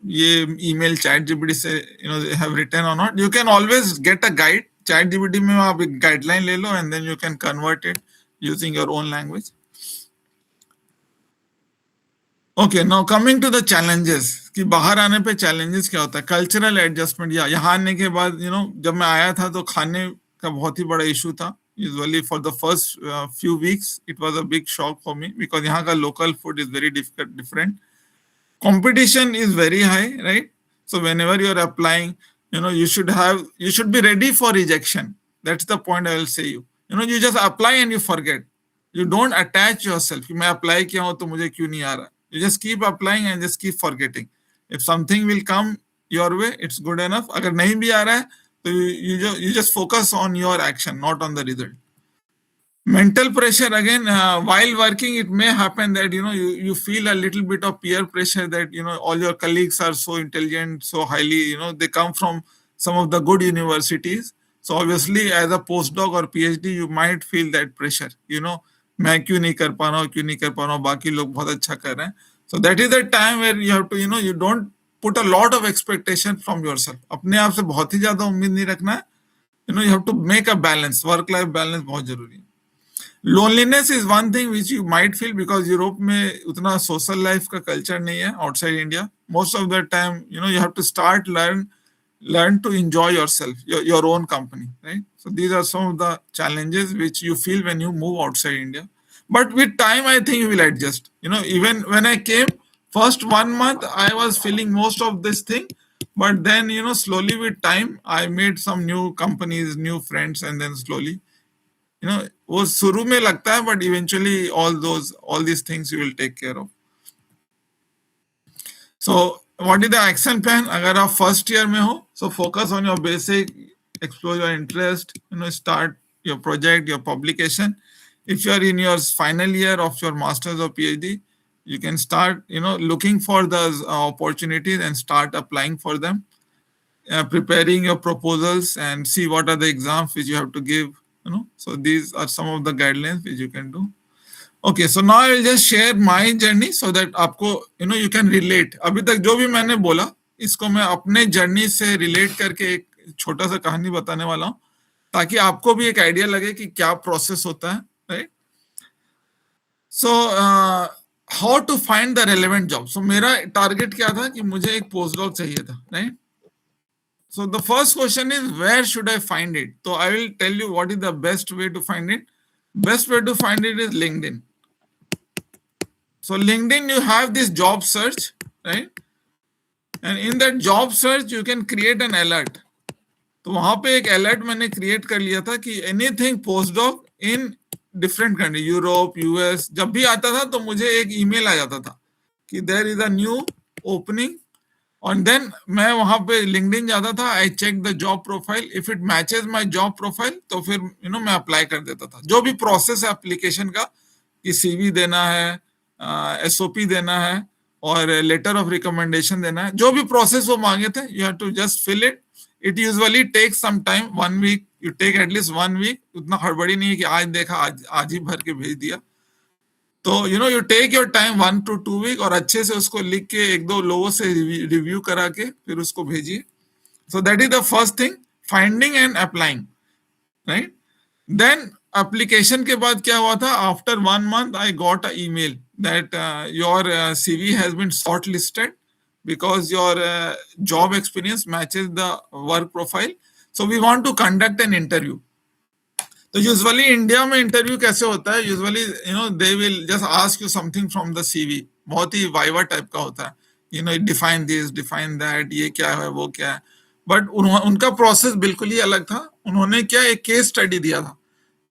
ये email ChatGPT से they have written or not. You can always get a guide. ChatGPT में आप एक guideline ले लो, and then you can convert it using your own language. Okay, now coming to the challenges, कि बाहर आने पे challenges क्या होता है? Cultural adjustment, या यहाँ आने के बाद जब मैं आया था तो खाने का बहुत ही बड़ा issue था. Usually for the first few weeks, it was a big shock for me, because यहाँ का local food is very different. Competition is very high, right? So whenever you are applying, you should be ready for rejection. That's the point I will say you. You just apply and you forget. You don't attach yourself. कि मैं apply किया हूँ तो मुझे क्यों नहीं आ रहा? You just keep applying and just keep forgetting. If something will come your way, it's good enough. अगर नहीं भी आ रहा है, so you just focus on your action, not on the result. Mental pressure, again, while working, it may happen that you feel a little bit of peer pressure, that all your colleagues are so intelligent, so highly, they come from some of the good universities. So obviously, as a postdoc or PhD, you might feel that pressure. मैं क्यों नहीं कर पा रहा हूँ, बाकी लोग बहुत अच्छा कर रहे हैं. So that is the time where you have to, you don't put a lot of expectation from yourself. अपने आप से बहुत ही ज्यादा उम्मीद नहीं रखना है. You have to make a balance. Work-life balance बहुत जरूरी है. Loneliness is one thing which you might feel, because Europe में उतना social life का culture नहीं है outside India. Most of the time, you have to start learn to enjoy yourself, your own company, right? So these are some of the challenges which you feel when you move outside India. But with time, I think you will adjust. Even when I came, first 1 month, I was feeling most of this thing. But then, slowly with time, I made some new companies, new friends, and then slowly, वो शुरू में लगता है, but eventually all these things you will take care of. So what is the action plan? अगर आप first year में हो, so focus on your basic, explore your interest, start your project, your publication. If you are in your final year of your master's or PhD, you can start, looking for those opportunities and start applying for them, preparing your proposals, and see what are the exams which you have to give. So these are some of the guidelines which you can do. Okay, so now I will just share my journey so that आपको you can relate. अभी तक जो भी मैंने बोला, इसको मैं अपने जर्नी से relate करके एक छोटा सा कहानी बताने वाला हूँ, ताकि आपको भी एक आइडिया लगे कि क्या प्रोसेस होता है, right? So how to find the relevant job? So मेरा टारगेट क्या था कि मुझे एक पोस्ट डॉक चाहिए था, right? So the first question is, where should I find it? So I will tell you what is the best way to find it. Best way to find it is LinkedIn. So LinkedIn, you have this job search, right? And in that job search, you can create an alert. तो वहां पे एक alert मैंने create कर लिया था कि anything postdoc in different country, Europe, US, जब भी आता था तो मुझे एक ईमेल आ जाता था कि there is a new opening. और देन मैं वहां पे लिंक्डइन जाता था, I check the job profile, if it matches my job profile तो फिर मैं अप्लाई कर देता था. जो भी प्रोसेस है एप्लीकेशन का, कि सीवी देना है, एसओपी देना है और लेटर ऑफ रिकमेंडेशन देना है, जो भी प्रोसेस वो मांगे थे, you have to just fill it. It usually takes some time, 1 week. You take at least 1 week. उतना हड़बड़ी नहीं है कि आज देखा आज ही भर के भेज दिया. तो you take your time 1 to 2 week और अच्छे से उसको लिख के एक दो लोगों से रिव्यू करा के फिर उसको भेजिए. So that is the first thing, finding and applying, right? Then application के बाद क्या हुआ था? After 1 month, I got an email that your CV has been shortlisted because your job experience matches the work profile. So we want to conduct an interview. तो usually India में interview कैसे होता है? Usually they will just ask you something from the CV. बहुत ही viva type का होता है. Define this, define that, ये क्या है, वो क्या है. बट उनका प्रोसेस बिल्कुल ही अलग था. उन्होंने क्या, एक केस स्टडी दिया था.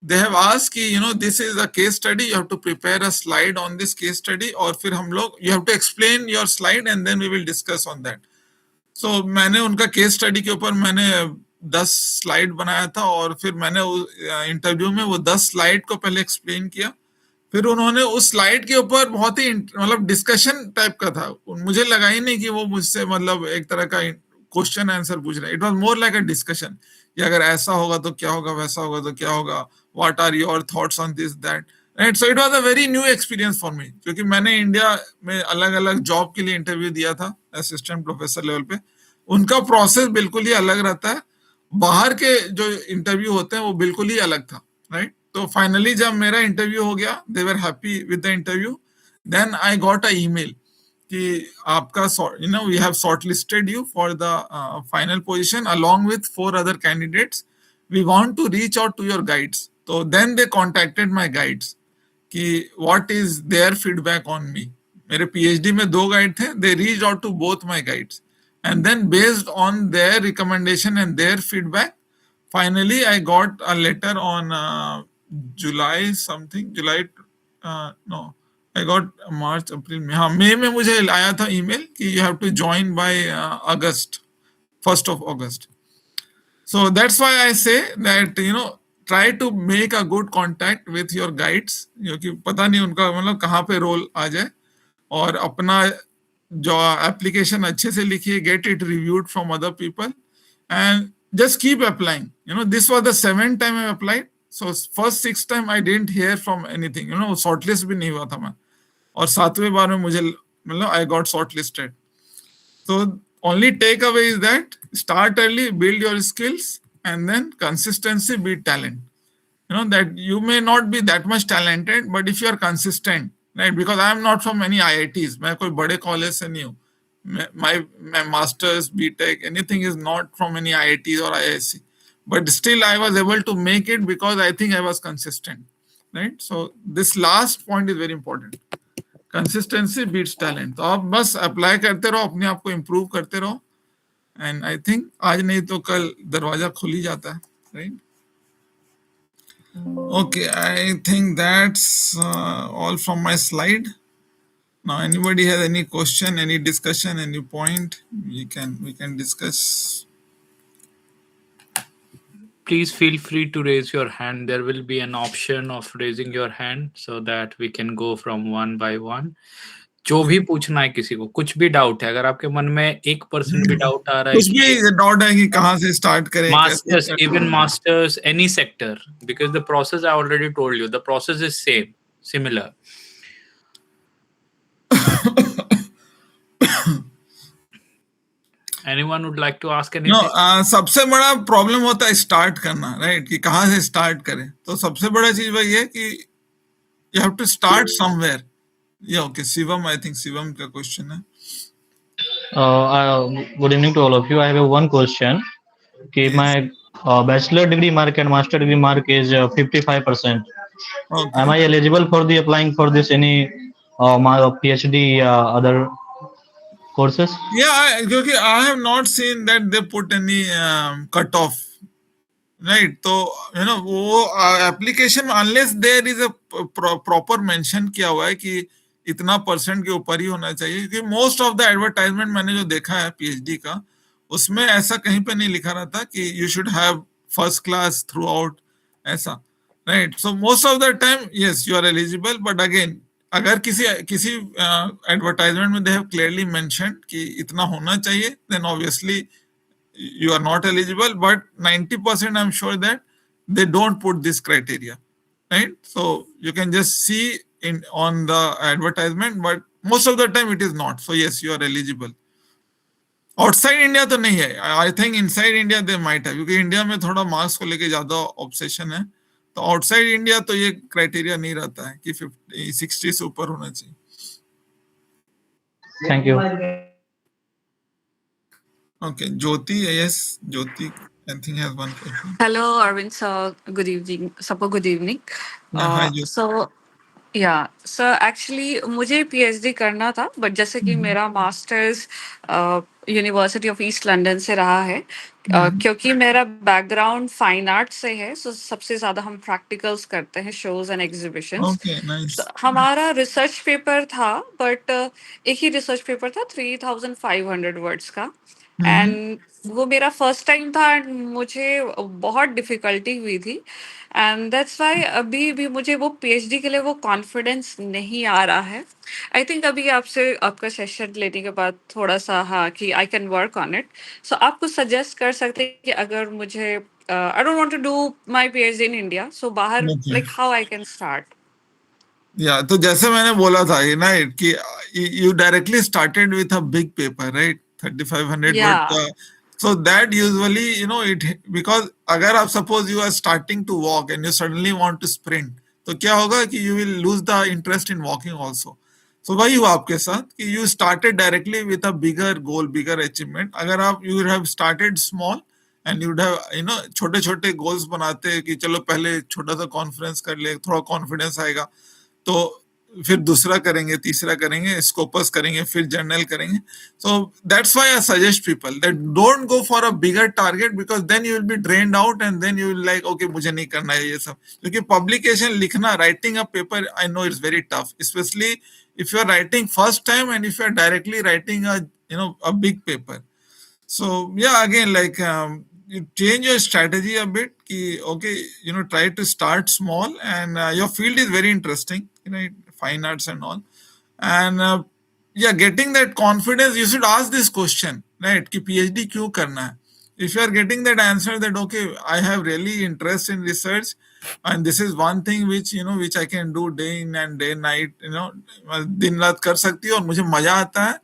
They have asked कि this is a case study, you have to prepare a slide on this case study और फिर हम लोग, you have to explain your slide and then we will discuss on that. So मैंने उनका case study के ऊपर मैंने 10 slide बनाया था और फिर मैंने इंटरव्यू में वो 10 स्लाइड को पहले एक्सप्लेन किया. फिर उन्होंने उस स्लाइड के ऊपर बहुत ही मतलब डिस्कशन टाइप का था. मुझे लगा ही नहीं कि वो मुझसे मतलब एक तरह का क्वेश्चन आंसर पूछ रहे. It was more like a discussion कि अगर ऐसा होगा तो क्या होगा, वैसा होगा तो क्या होगा, what are your thoughts on this that, right. So it was a very new experience for me, क्योंकि मैंने इंडिया में अलग अलग जॉब के लिए इंटरव्यू दिया था असिस्टेंट प्रोफेसर लेवल पे. उनका प्रोसेस बिल्कुल ही अलग रहता है. बाहर के जो इंटरव्यू होते हैं वो बिल्कुल ही अलग था, राइट. तो फाइनली जब मेरा इंटरव्यू हो गया, they were happy with the interview. Then I got a email कि आपका we have shortlisted you for the final position along with 4 other candidates. We want to reach out to your guides. तो then they contacted my guides कि what is their feedback on me. मेरे PhD में 2 guide थे. They reached out to both my guides and then based on their recommendation and their feedback, finally I got a letter on July something, no, I got March, April, May में मुझे आया था email कि you have to join by August, 1st of August. So that's why I say that try to make a good contact with your guides, क्योंकि पता नहीं उनका मतलब कहाँ पे रोल आ जाए. और अपना जो एप्लीकेशन अच्छे से लिखिए, get it reviewed from other people and just keep applying. This was the 7th time I applied. So first 6 time I didn't here from anything. Shortlist भी नहीं हुआ था मैं. और 7वें बार में मुझे मतलब I got shortlisted. So only takeaway is that start early, build your skills, and then consistency beat talent. That you may not be that much talented, but if you are consistent, right? Because I am not from any IITs. मैं कोई बड़े college से नहीं हूँ. My masters, BTech, anything is not from any IITs or IISc. But still I was able to make it because I think I was consistent, right? So this last point is very important. Consistency beats talent. तो आप बस apply करते रहो, अपने आप को improve करते रहो. And I think आज नहीं तो कल दरवाजा खुल ही जाता है, right? Okay, I think that's all from my slide. Now, anybody has any question, any discussion, any point, we can discuss. Please feel free to raise your hand. There will be an option of raising your hand so that we can go from one by one. जो भी पूछना है किसी को, कुछ भी doubt है, अगर आपके मन में 1% भी डाउट आ रहा है, कुछ भी डाउट है कि कहाँ से स्टार्ट करें, masters, even masters, any sector, because the process I already told you, the process is same, similar. Anyone would like to ask anything? No, सबसे बड़ा प्रॉब्लम होता है स्टार्ट करना, राइट, कि कहाँ से स्टार्ट करें. तो सबसे बड़ा चीज वही है कि you have to start somewhere. Yeah, okay. Shivam, I think Shivam का क्वेश्चन है. Good evening to all of you. I have one question. Okay, Yes. my bachelor degree mark and master degree mark is 55%. Okay. Am I eligible for the applying for this any PhD other courses? Yeah, क्योंकि I have not seen that they put any cut off. Right तो वो application unless there is a proper mention किया हुआ है कि इतना percent के ऊपर ही होना चाहिए, क्योंकि मोस्ट ऑफ द एडवर्टाइजमेंट मैंने जो देखा है पीएचडी का, उसमें ऐसा कहीं पे नहीं लिखा रहता कि you should have first class throughout, ऐसा, right. So most of the time yes you are eligible, but again अगर किसी किसी एडवर्टाइजमेंट में दे हैव क्लियरली मेंशन कि इतना होना चाहिए, then obviously you are not eligible, but 90% I'm sure that they don't put this criteria, right? So you can just see in on the advertisement, but most of the time it is not. So yes, you are eligible. Outside India तो नहीं है, I think inside India they might have, क्योंकि India में थोड़ा marks को लेके ज्यादा obsession है, तो आउटसाइड इंडिया तो ये क्राइटेरिया नहीं रहता है कि 60 से ऊपर होना चाहिए। Thank you. Okay, Jyoti, yes, Jyoti, I think has one question. Hello, Arvind sir. Good evening. Supper. Good evening. Hi, Jyoti. So actually मुझे PhD करना था, but जैसे कि मेरा masters university of east London से रहा है, क्योंकि मेरा बैकग्राउंड फाइन आर्ट से है, सो सबसे ज्यादा हम प्रैक्टिकल्स करते हैं, shows and exhibitions. Okay, nice. हमारा रिसर्च पेपर था, बट एक ही रिसर्च पेपर था 3500 वर्ड्स का, एंड वो मेरा फर्स्ट टाइम था, एंड मुझे बहुत डिफिकल्टी हुई थी, एंड दैट्स वाई अभी भी मुझे वो पीएचडी के लिए वो कॉन्फिडेंस नहीं आ रहा है। आई थिंक अभी आपसे आपका सेशन लेने के बाद थोड़ा सा, हाँ, कि I can work on it. So आप कुछ सजेस्ट कर सकते हैं कि अगर मुझे I don't want to do my PhD in India, so बाहर Okay. Like how I can start. या तो जैसे मैंने बोला था ये ना कि you directly started with a big paper, right, 3500 word का, so that usually it, because अगर आप suppose you are starting to walk and you suddenly want to sprint, तो क्या होगा कि you will lose the interest in walking also. So वही हुआ आपके साथ कि you started directly with a bigger goal, bigger achievement. अगर आप you have started small and you'd have छोटे छोटे गोल्स बनाते कि चलो पहले छोटा सा कॉन्फ्रेंस कर ले, थोड़ा कॉन्फिडेंस आएगा, तो फिर दूसरा करेंगे, तीसरा करेंगे, स्कोपस करेंगे, फिर जर्नल करेंगे। So that's why I suggest people that don't go for a bigger target, because then you will be drained out and then you will like okay मुझे नहीं करना है ये सब, क्योंकि पब्लिकेशन लिखना, writing a paper, I know it's very tough, specially if you are writing first time and if you are directly writing a big paper. So yeah, again, like you change your strategy a bit. Okay, try to start small, and your field is very interesting, fine arts and all. And yeah, getting that confidence, you should ask this question, right? कि PhD क्यों करना है? If you are getting that answer that okay, I have really interest in research, and this is one thing which which I can do day in and day night, दिन रात कर सकती हूँ और मुझे मजा आता है,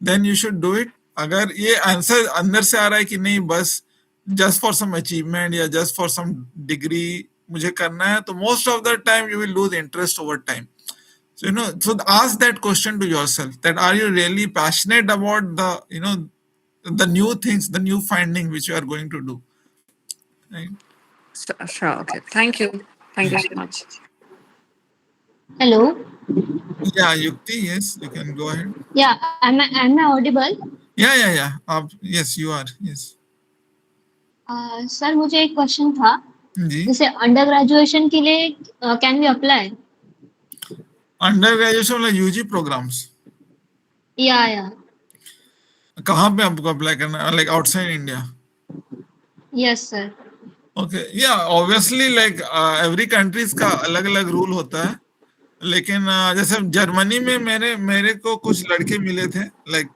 then you should do it. अगर ये आंसर अंदर से आ रहा है कि नहीं बस जस्ट फॉर सम अचीवमेंट या जस्ट फॉर सम डिग्री मुझे करना है, तो most of the time you will loose interest over time. So ask that question to yourself, that are you really passionate about the new things, the new finding which you are going to do, right? Sure, okay, thank you so much. Hello. Yeah, Yukti, yes, you can go ahead. Yeah, am I audible? Yeah. Yes, you are. Yes. Sir मुझे एक question था, जी, जैसे under graduation के लिए can we apply? Under graduation वाला UG programs या कहाँ पे आपको अप्लाई करना है, like outside India? Yes sir. Okay, या ऑब्वियसली लाइक एवरी कंट्रीज का अलग अलग रूल होता है, लेकिन जैसे जर्मनी में मेरे को कुछ लड़के मिले थे, लाइक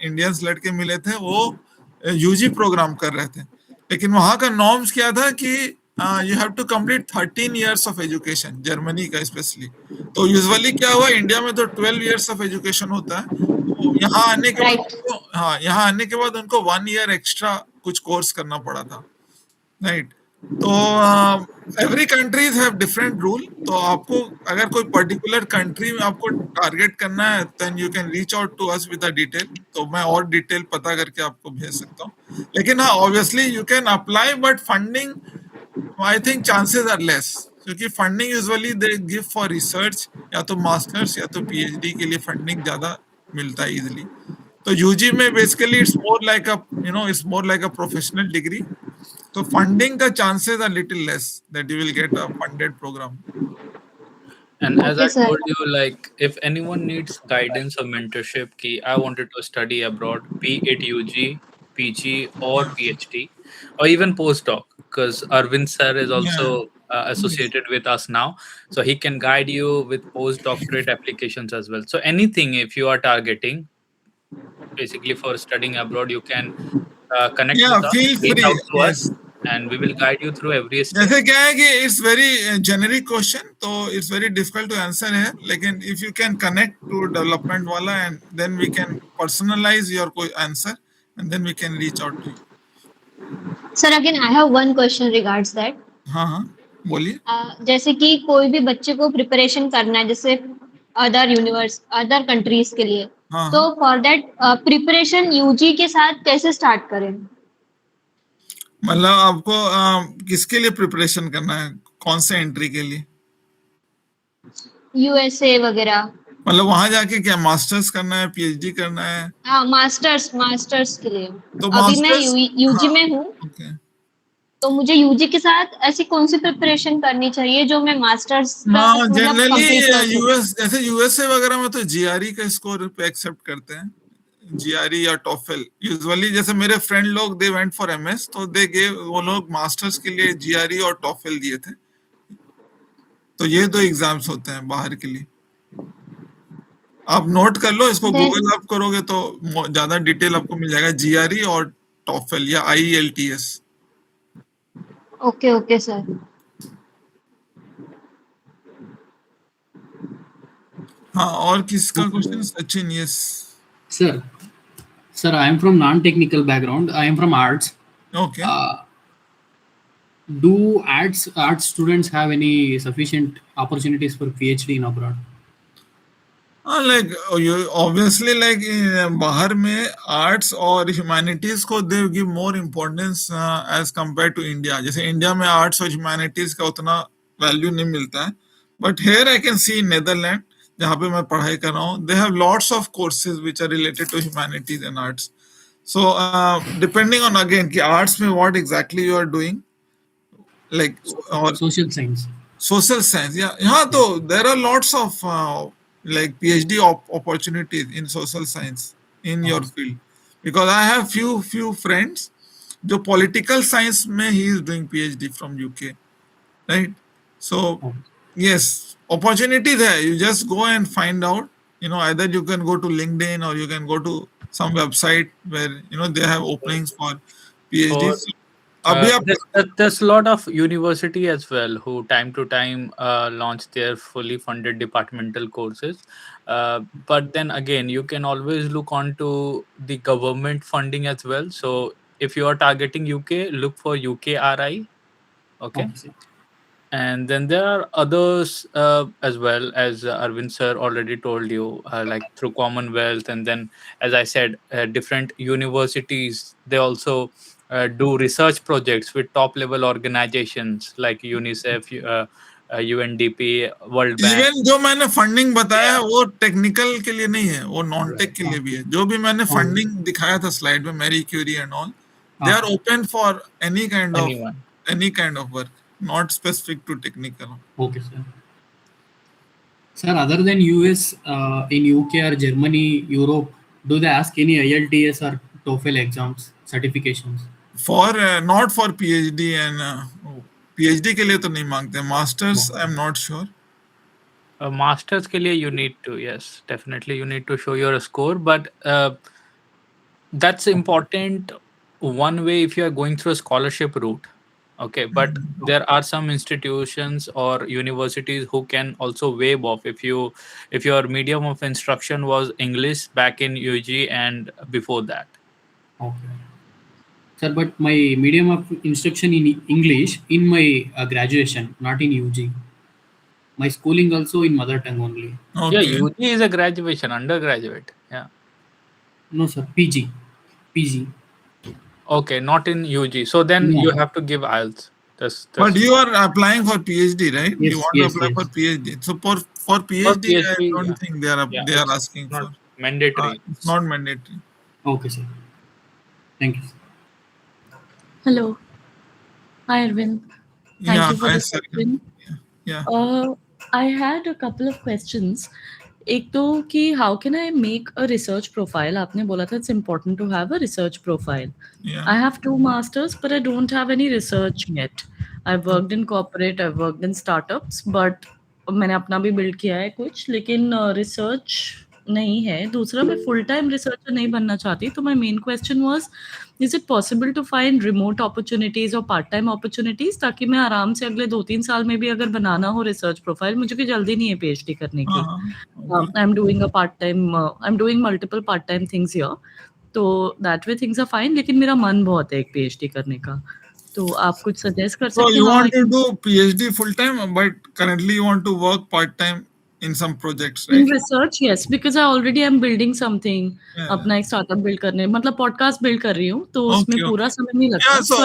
इंडियंस लड़के मिले थे, वो यूजी प्रोग्राम कर रहे थे, लेकिन वहाँ का नॉर्म्स क्या था कि you have to complete 13 years of education, Germany का स्पेशली। तो यूजुअली क्या हुआ, इंडिया में तो 12 इयर्स ऑफ एजुकेशन होता है, तो यहाँ आने के बाद यहाँ आने के बाद उनको 1 ईयर एक्स्ट्रा कुछ कोर्स करना पड़ा था, राइट। तो every countries have different rule. तो आपको अगर कोई पर्टिकुलर कंट्री में आपको टारगेट करना है, then you can reach out to us with a detail. तो मैं और डिटेल पता करके आपको भेज सकता हूँ. लेकिन हाँ, obviously you can apply, but funding I think chances are less, क्योंकि funding usually they give for research, या तो मास्टर्स या तो पीएचडी के लिए फंडिंग ज्यादा मिलता है इजिली. तो यूजी में basically it's more like a it's more like a professional degree. So funding, the chances are little less that you will get a funded program. And as Okay, I sir. told you, like if anyone needs guidance or mentorship, ki I wanted to study abroad, be it UG, PG, or PhD, or even postdoc, because Arvind sir is Yeah. also associated with us now, so he can guide you with postdoctorate applications as well. So anything, if you are targeting, basically for studying abroad, you can connect Yeah, with us, feel reach free. out to us, Yes. and we will guide you through every step. जैसे क्या है कि it's very generic question, तो it's very difficult to answer है. लेकिन if you can connect to development वाला, and then we can personalise your कोई answer, and then we can reach out to you. Sir, again, I have one question regards that. हाँ हाँ, बोलिए. जैसे कि कोई भी बच्चे को प्रिपरेशन करना है, जैसे अदर कंट्रीज के लिए, हाँ तो हाँ, फॉर दैट प्रिपरेशन यूजी के साथ कैसे स्टार्ट करें? मतलब आपको किसके लिए प्रिपरेशन करना है, कौन से एंट्री के लिए? यूएसए वगैरह. मतलब वहां जाके क्या मास्टर्स करना है, पीएचडी करना है? हाँ, मास्टर्स के लिए. तो अभी मैं मास्टर्स, यूजी हाँ, में हूँ, ओके. तो मुझे यूजी के साथ ऐसी कौन सी प्रिपरेशन करनी चाहिए जो मैं मास्टर्स तक हाँ, मतलब जनरली कंप्लीट कर सकूं? यूएस, जैसे यूएसए वगैरह में तो जीआरई का स्कोर पे एक्सेप्ट करते हैं, जीआरई या टॉफल यूजुअली. जैसे मेरे फ्रेंड लोग, दे वेंट फॉर एमएस, तो दे गेव, वो लोग मास्टर्स के लिए जीआरई और टॉफल दिए थे. तो ये दो एग्जाम्स होते हैं बाहर के लिए. आप नोट कर लो इसको, Then, गूगल आप करोगे तो ज्यादा डिटेल आपको मिल जाएगा. जीआरई और टॉफल या आईएलटीएस. Okay sir. हाँ, और किसका question? Sachin. Yes Sir, I am from non-technical background. I am from arts. Okay. Do arts students have any sufficient opportunities for PhD in abroad? Like obviously, like बाहर में arts और humanities को they give more importance as compare to India. जैसे India में arts और humanities का उतना value नहीं मिलता है. But here I can see Netherland, जहाँ पे मैं पढ़ाई कर रहा हूँ, they have lots of courses which are related to humanities and arts. So depending on again कि आर्ट्स में what exactly you are doing, like, और Social science. social science. Yeah, yeah, though there are lots of like PhD opportunities in social science in your field, because I have few friends. जो political science में he is doing PhD from UK, right? So yes, opportunities है. You just go and find out. Either you can go to LinkedIn or you can go to some website where they have openings for PhDs. अभी आप There's a lot of university as well who time to time launch their fully funded departmental courses. But then again, you can always look onto the government funding as well. So if you are targeting UK, look for UKRI. Okay. And then there are others as well, as Arvind sir already told you, like through Commonwealth. And then, as I said, different universities, they also do research projects with top level organizations like UNICEF, UNDP, World Bank. Even जो मैंने funding बताया है वो technical के लिए नहीं है, वो नॉन टेक के लिए भी है. जो भी मैंने फंडिंग दिखाया था स्लाइड में, Marie Curie and all, they are open for any kind of work, not specific to technical. Okay, sir. Sir, other than US, in UK or Germany, Europe, do they ask any IELTS or TOEFL exams, certifications? For not for PhD and PhD के लिए तो नहीं मांगते. Masters, I'm not sure. Masters के लिए you need to, yes, definitely you need to show your score, but that's important one way if you are going through a scholarship route. Okay, but there are some institutions or universities who can also waive off if your medium of instruction was English back in UG and before that. Okay. Sir, but my medium of instruction in English in my graduation, not in UG. My schooling also in mother tongue only. Yeah, UG is a graduation, undergraduate. Yeah. No, sir, PG. PG. Okay, not in UG. So then you have to give IELTS. But you are applying for PhD, right? Yes, You want yes, to apply yes. for PhD. So for PhD, I don't think they are asking not for. Mandatory. It's not mandatory. Okay, sir. Thank you. Hello. Hi, Arvind. Thank Yeah, you for the nice. session. Yeah. I had a couple of questions. एक तो कि how can I make a research profile? आपने बोला था it's important to have a research profile. Yeah. I have 2 masters, but I don't have any research yet. I've worked in corporate, I've worked in startups, but मैंने अपना भी build किया है कुछ, लेकिन research नहीं है. दूसरा मैं full time researcher नहीं बनना चाहती. तो my main question was, is it possible to find remote opportunities or part time opportunities ताकि मैं आराम से अगले 2-3 साल में भी अगर बनाना हो research profile, मुझे कोई जल्दी नहीं है PhD करने की. I'm doing a part time, I'm doing multiple part time things here. तो that way things are fine. लेकिन मेरा मन बहुत है एक PhD करने का. तो आप कुछ suggest कर सकते हैं? So you want to do PhD full time, but currently you want to work part time in some projects, right? In research, yes, because I already am building something. अपना एक startup build करने, मतलब podcast build कर रही हूँ, तो उसमें पूरा समय नहीं लगता. So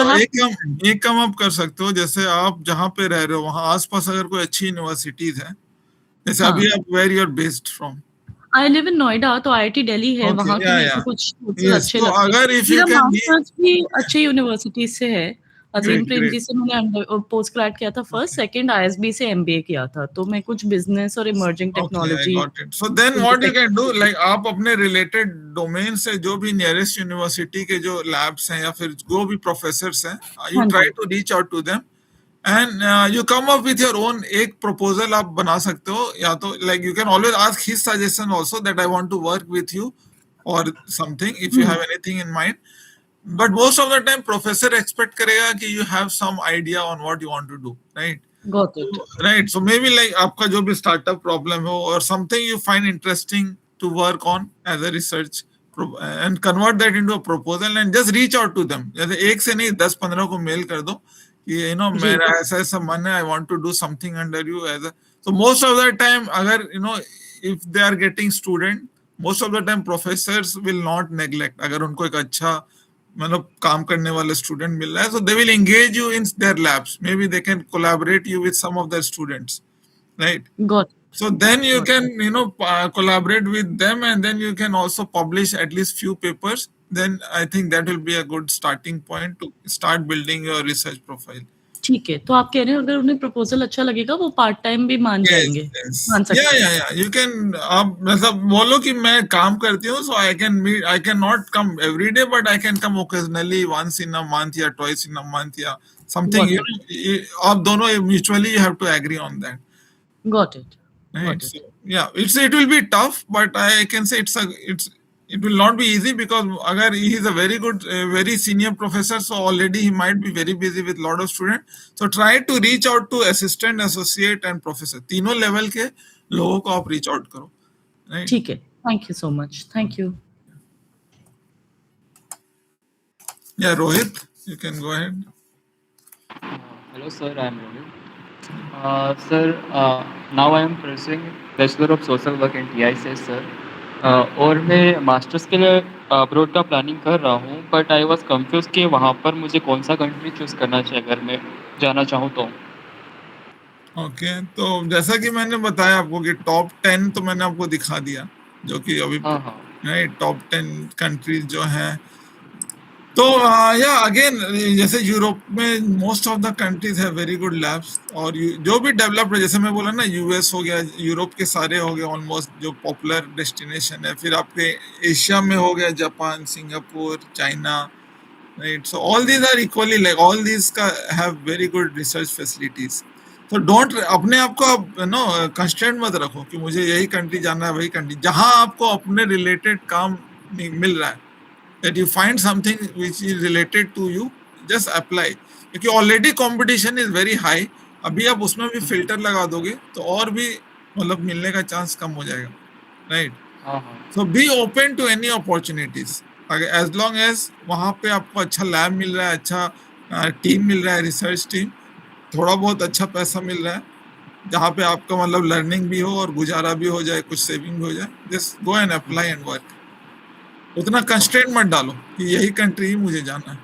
एक काम आप कर सकते हो, जैसे आप जहाँ पे रह रहे हो वहाँ आसपास अगर कोई अच्छी यूनिवर्सिटीज है, जैसे अभी आप where you are based from? I live in Noida, तो IIT दिल्ली है, वहाँ के मेरे को कुछ अच्छे लगते हैं. अगर if you मेरा can मास्टर्स भी अच्छे यूनिवर्सिटी से है. अजीम प्रेम जी से मैंने पोस्ट ग्रेड किया था फर्स्ट, सेकंड ISB से MBA किया था. तो मैं कुछ बिजनेस और emerging technology. So then what you can do, like आप अपने रिलेटेड डोमेन से जो भी नियरेस्ट यूनिवर्सिटी के जो लैब्स हैं या फिर जो भी प्रोफेसर्स हैं, you try to reach out to them and you come up with your own एक proposal आप बना सकते हो. या तो like you can always ask his suggestion also that I want to work with you or something if you have anything in mind. But most of the time professor expect करेगा कि you have some idea on what you want to do, right? Got it. Right. So maybe like आपका जो भी startup problem हो or something you find interesting to work on as a research and convert that into a proposal and just reach out to them. जैसे एक से नहीं 10-15 को mail कर दो कि you know मेरा ऐसा मन है, I want to do something under you as a. So most of the time अगर you know if they are getting student, most of the time professors will not neglect. अगर उनको एक अच्छा मतलब काम करने वाले स्टूडेंट मिल रहा है, so they will engage you in their labs. Maybe they can collaborate you with some of their students, right? Got it. So then you can you know collaborate with them and then you can also publish at least few papers. Then I think that will be a good starting point to start building your research profile. ठीक है, तो आप कह रहे हैं अगर उन्हें proposal अच्छा लगेगा वो पार्ट टाइम भी मान जाएंगे. मान सकते हैं. Yeah. You can आप मतलब बोलो कि मैं काम करती हूँ, so I can not come every day, but I can come occasionally once in a month या twice in a month या something. आप दोनों mutually you have to agree on that. Got it. Right. So, yeah, it will be tough, but I can say it will not be easy because agar he is a very good, very senior professor, so already he might be very busy with lot of students. So try to reach out to assistant, associate and professor. तीनों level के लोगों को आप reach out करो. Right? ठीक है. Thank you so much. Thank you. Yeah, Rohit, you can go ahead. Hello, sir. I am Rohit. Sir, now I am pursuing Bachelor of Social Work in TIC, sir. और मैं masters के लिए abroad का planning कर रहा हूँ, but I was confuse कि वहाँ पर मुझे कौन सा कंट्री चूज करना चाहिए अगर मैं जाना चाहूँ तो. ओके, तो जैसा कि मैंने बताया आपको कि टॉप 10 तो मैंने आपको दिखा दिया, जो कि अभी राइट टॉप 10 कंट्रीज जो हैं. तो या अगेन जैसे यूरोप में मोस्ट ऑफ द कंट्रीज है वेरी गुड लैब्स और जो भी डेवलप्ड है, जैसे मैं बोला ना यूएस हो गया, यूरोप के सारे हो गए ऑलमोस्ट जो पॉपुलर डेस्टिनेशन है. फिर आपके एशिया में हो गया Japan, Singapore, China, right. So all these are equally like all these का have very good research facilities. तो डोंट अपने आप को आप नो कंस्ट्रेंट मत रखो कि मुझे यही कंट्री जाना है, वही कंट्री. जहां आपको अपने रिलेटेड काम मिल रहा है, that you find something which is related to you, just apply. क्योंकि already competition is very high. अभी आप उसमें भी filter लगा दोगे तो और भी मतलब मिलने का चांस कम हो जाएगा, right? So be open to any opportunities. As long as वहां पे आपको अच्छा लैब मिल रहा है, अच्छा टीम मिल रहा है, रिसर्च टीम, थोड़ा बहुत अच्छा पैसा मिल रहा है, जहाँ पे आपका मतलब लर्निंग भी हो और गुजारा भी हो जाए, कुछ सेविंग भी हो जाए, just go and apply and work. उतना कंस्ट्रेंट मत डालो कि यही कंट्री ही मुझे जाना है।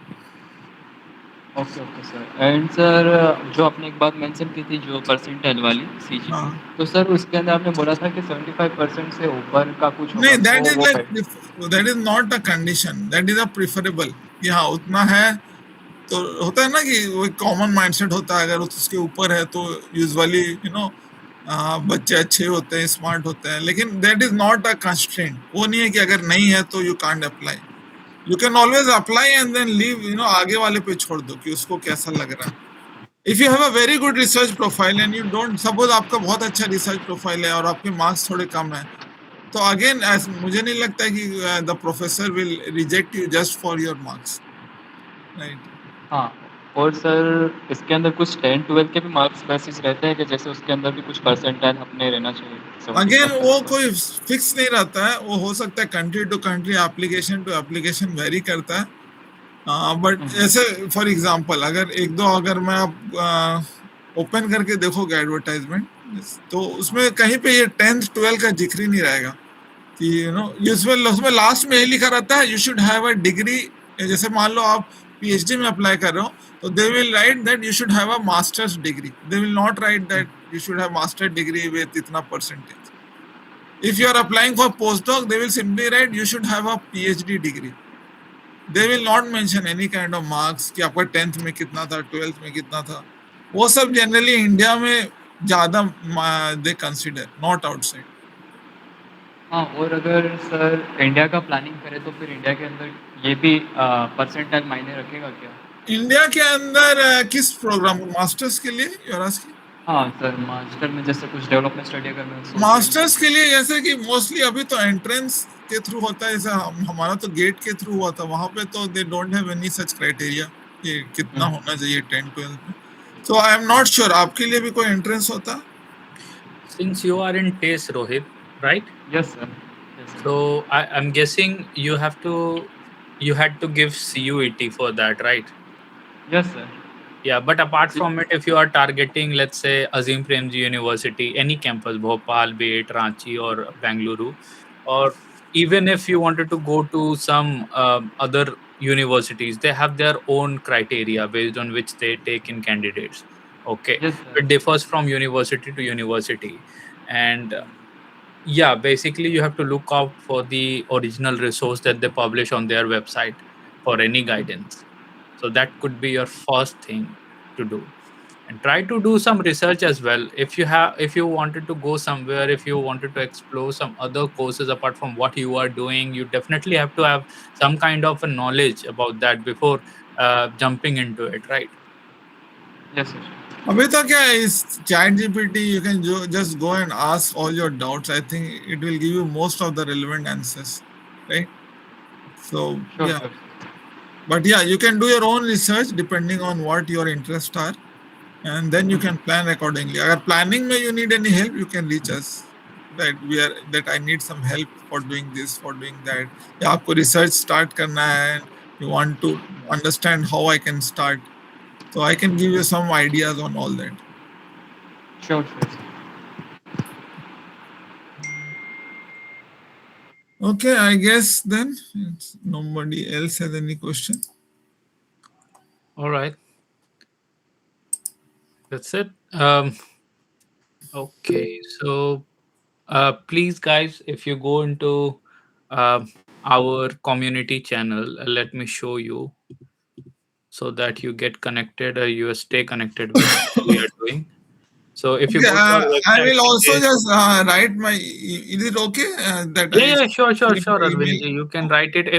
Okay okay sir. And sir जो आपने एक बात मेंशन की थी जो परसेंटाइल वाली सीजीपी, हाँ तो सर उसके अंदर आपने बोला था कि 75% से ऊपर का कुछ होगा नहीं, दैट तो इज वो like that is not a condition, that is a preferable कि हाँ उतना है। तो होता है ना कि वो कॉमन माइंडसेट होता है, अगर उसके ऊपर है तो यूजुअली बच्चे अच्छे होते हैं, स्मार्ट होते हैं, लेकिन that is not a constraint. वो नहीं है कि अगर नहीं है तो you can't apply. You can always apply and then leave, आगे वाले पे छोड़ दो कि उसको कैसा लग रहा है। If you have a very good research profile and you don't, suppose आपका बहुत अच्छा रिसर्च प्रोफाइल है और आपके मार्क्स थोड़े कम है, तो अगेन मुझे नहीं लगता है कि the professor will reject you just for your marks, right. हाँ। और सर इसके अंदर कुछ 10-12 के भी मार्क्स बेसिस रहते हैं कि जैसे उसके अंदर भी कुछ परसेंटाइल अपने रहना चाहिए अगेन 75 के वो ऊपर? कोई फिक्स नहीं रहता है, वो हो सकता है country to country, application to application vary करता है। बट ऐसे फॉर एग्जांपल अगर मैं आप ओपन करके देखोगे एडवर्टाइजमेंट, तो उसमें कहीं पे ये 10th 12th का जिक्र ही नहीं रहेगा कि यूजुअल उसमें लास्ट में यही लिखा रहता है, you should have a degree. जैसे मान लो आप पीएचडी में अप्लाई कर रहे हो, तो they will write that you should have a masters degree, they will not write that you should have master degree with इतना percentage. If you are applying for post doc, they will simply write you should have a PhD degree. They will not mention any kind of marks कि आपका 10th में कितना था, 12th में कितना था। वो सब जनरली इंडिया में ज्यादा दे कंसिडर, नॉट आउटसाइड। हाँ, और अगर सर इंडिया का प्लानिंग करें तो फिर इंडिया के अंदर ये भी परसेंटाइल मायने रखेगा क्या? इंडिया के अंदर किस प्रोग्राम, मास्टर्स के लिए यूर आस्किंग? हाँ सर, मास्टर में जैसे कुछ डेवलपमेंट स्टडी अगर मैं सोच मास्टर्स के लिए जैसे कि मोस्टली अभी तो एंट्रेंस के थ्रू होता है, जैसे हमारा तो गेट के थ्रू हुआ था, वहां पे तो they don't have any such criteria कि कितना होना चाहिए 10 12 में। सो आई एम नॉट श्योर आपके लिए भी कोई एंट्रेंस होता? Since you are in TASE, Rohit, right? Yes sir. Yes sir. So I'm guessing you had to give CUET for that, right? Yes sir. Yeah, but apart from it, if you are targeting, let's say, Azim Premji University, any campus, Bhopal, be it Ranchi or Bangalore, or even if you wanted to go to some other universities, they have their own criteria based on which they take in candidates. Okay, yes it sir. differs from university to university, and yeah, basically you have to look out for the original resource that they publish on their website for any guidance. So that could be your first thing to do, and try to do some research as well. If you wanted to go somewhere, if you wanted to explore some other courses apart from what you are doing, you definitely have to have some kind of a knowledge about that before jumping into it, right? Yes sir. अभी तो क्या है, इस chat GPT you can just go and ask all your doubts, I think it will give you most of the relevant answers, right? So sure या, sir. but yeah, you can do your own research depending on what your interests are, and then you can plan accordingly. Agar planning mein you need any help, you can reach us, that I need some help for doing this, for doing that, ya aapko research start karna hai and you want to understand how I can start, so I can give you some ideas on all that. Sure sure sir. Okay, I guess then nobody else has any question. All right, that's it. Okay, so please guys, if you go into our community channel, let me show you so that you get connected or you stay connected with what we are doing. So if you Okay, go to our I website, will which also is just write my, is it okay that I yeah, sure, give my Arvind email? ji, you can write it,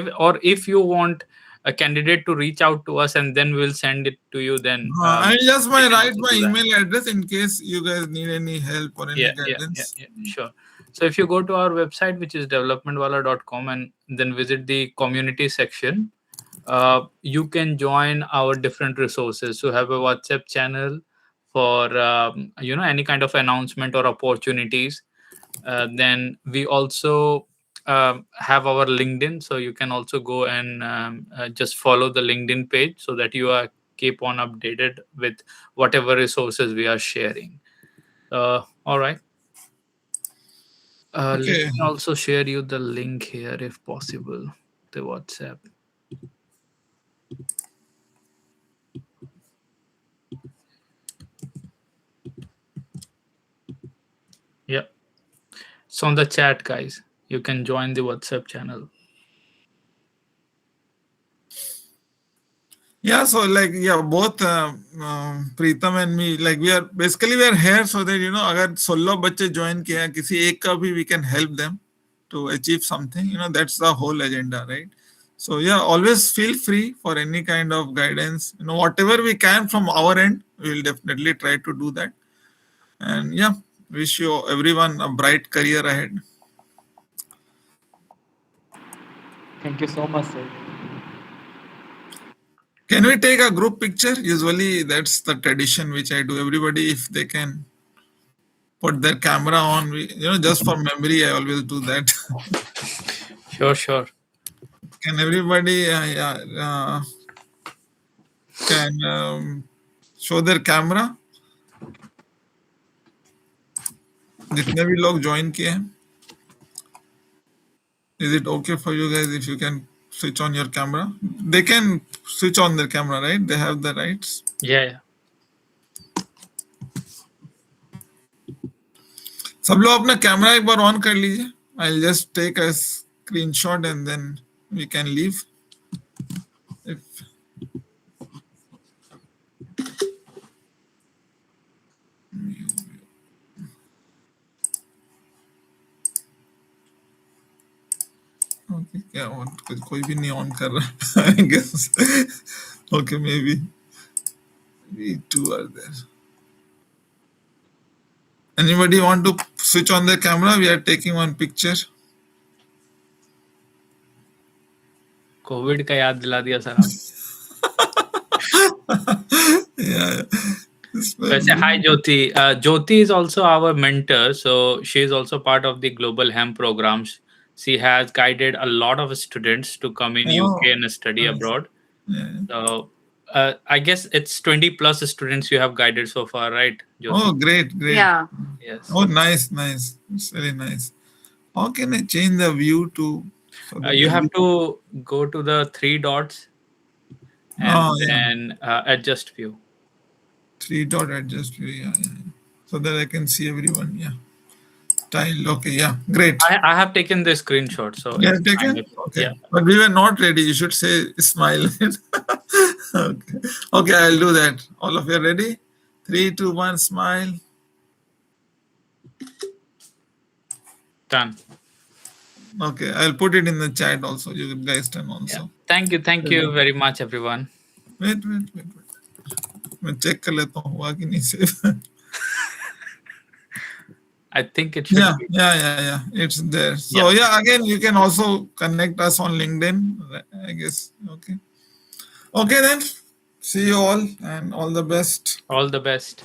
if you want a candidate to reach out to us and then we'll send it to you, then I just we can write also my do that. email address in case you guys need any help or any guidance. Sure. So if you go to our website, which is developmentwala.com, and then visit the community section, you can join our different resources. So have a WhatsApp channel for any kind of announcement or opportunities. Then we also have our LinkedIn, so you can also go and just follow the LinkedIn page so that you are keep on updated with whatever resources we are sharing. All right. Let me also share you the link here if possible, the WhatsApp. Yeah. So on the chat, guys, you can join the WhatsApp channel. Yeah, so like both Preetham and me, like we are here so that अगर 16 बच्चे join किया किसी एक का भी we can help them to achieve something. That's the whole agenda, right? So yeah, always feel free for any kind of guidance. Whatever we can from our end, we will definitely try to do that. And yeah, wish you everyone a bright career ahead. Thank you so much, sir. Can we take a group picture? Usually that's the tradition which I do. Everybody, if they can put their camera on, just for memory, I always do that. Sure. Can everybody can show their camera? जितने भी लोग join किए हैं. Is it okay for you guys if you can switch on your camera? They can switch on their camera, right? They have the rights. Yeah. सब लोग अपना camera एक बार on कर लीजिए. I'll just take a screenshot and then we can leave. Okay, क्या कोई भी नहीं ऑन कर रहा. I guess. Okay, maybe we two are there. Anybody want to switch on the camera? We are taking one picture. Covid का याद दिला दिया सर. Yeah. वैसे hi Jyoti. Jyoti is also our mentor, so she is also part of the Global HEM programs. She has guided a lot of students to come in UK and study abroad. Yeah. So I guess it's 20 plus students you have guided so far, right, Jyoti? Oh, great. Yeah. Yes. Oh, nice. It's very nice. How can I change the view to? You have to go to the 3 dots and then adjust view. 3-dot adjust view. Yeah. So that I can see everyone. Yeah. Tile. Okay. Yeah. Great. I have taken the screenshot. So Yeah, it's taken? fine. Okay. Yeah. But we were not ready. You should say smile. Okay, I'll do that. All of you are ready? 3, 2, 1, smile. Done. Okay, I'll put it in the chat also. You guys can also. Yeah. Thank you very much, everyone. Wait. मैं check कर लेता हूँ हुआ कि नहीं save. I think it should be. Yeah. It's there. So again, you can also connect us on LinkedIn, I guess. Okay then. See you all and all the best. All the best.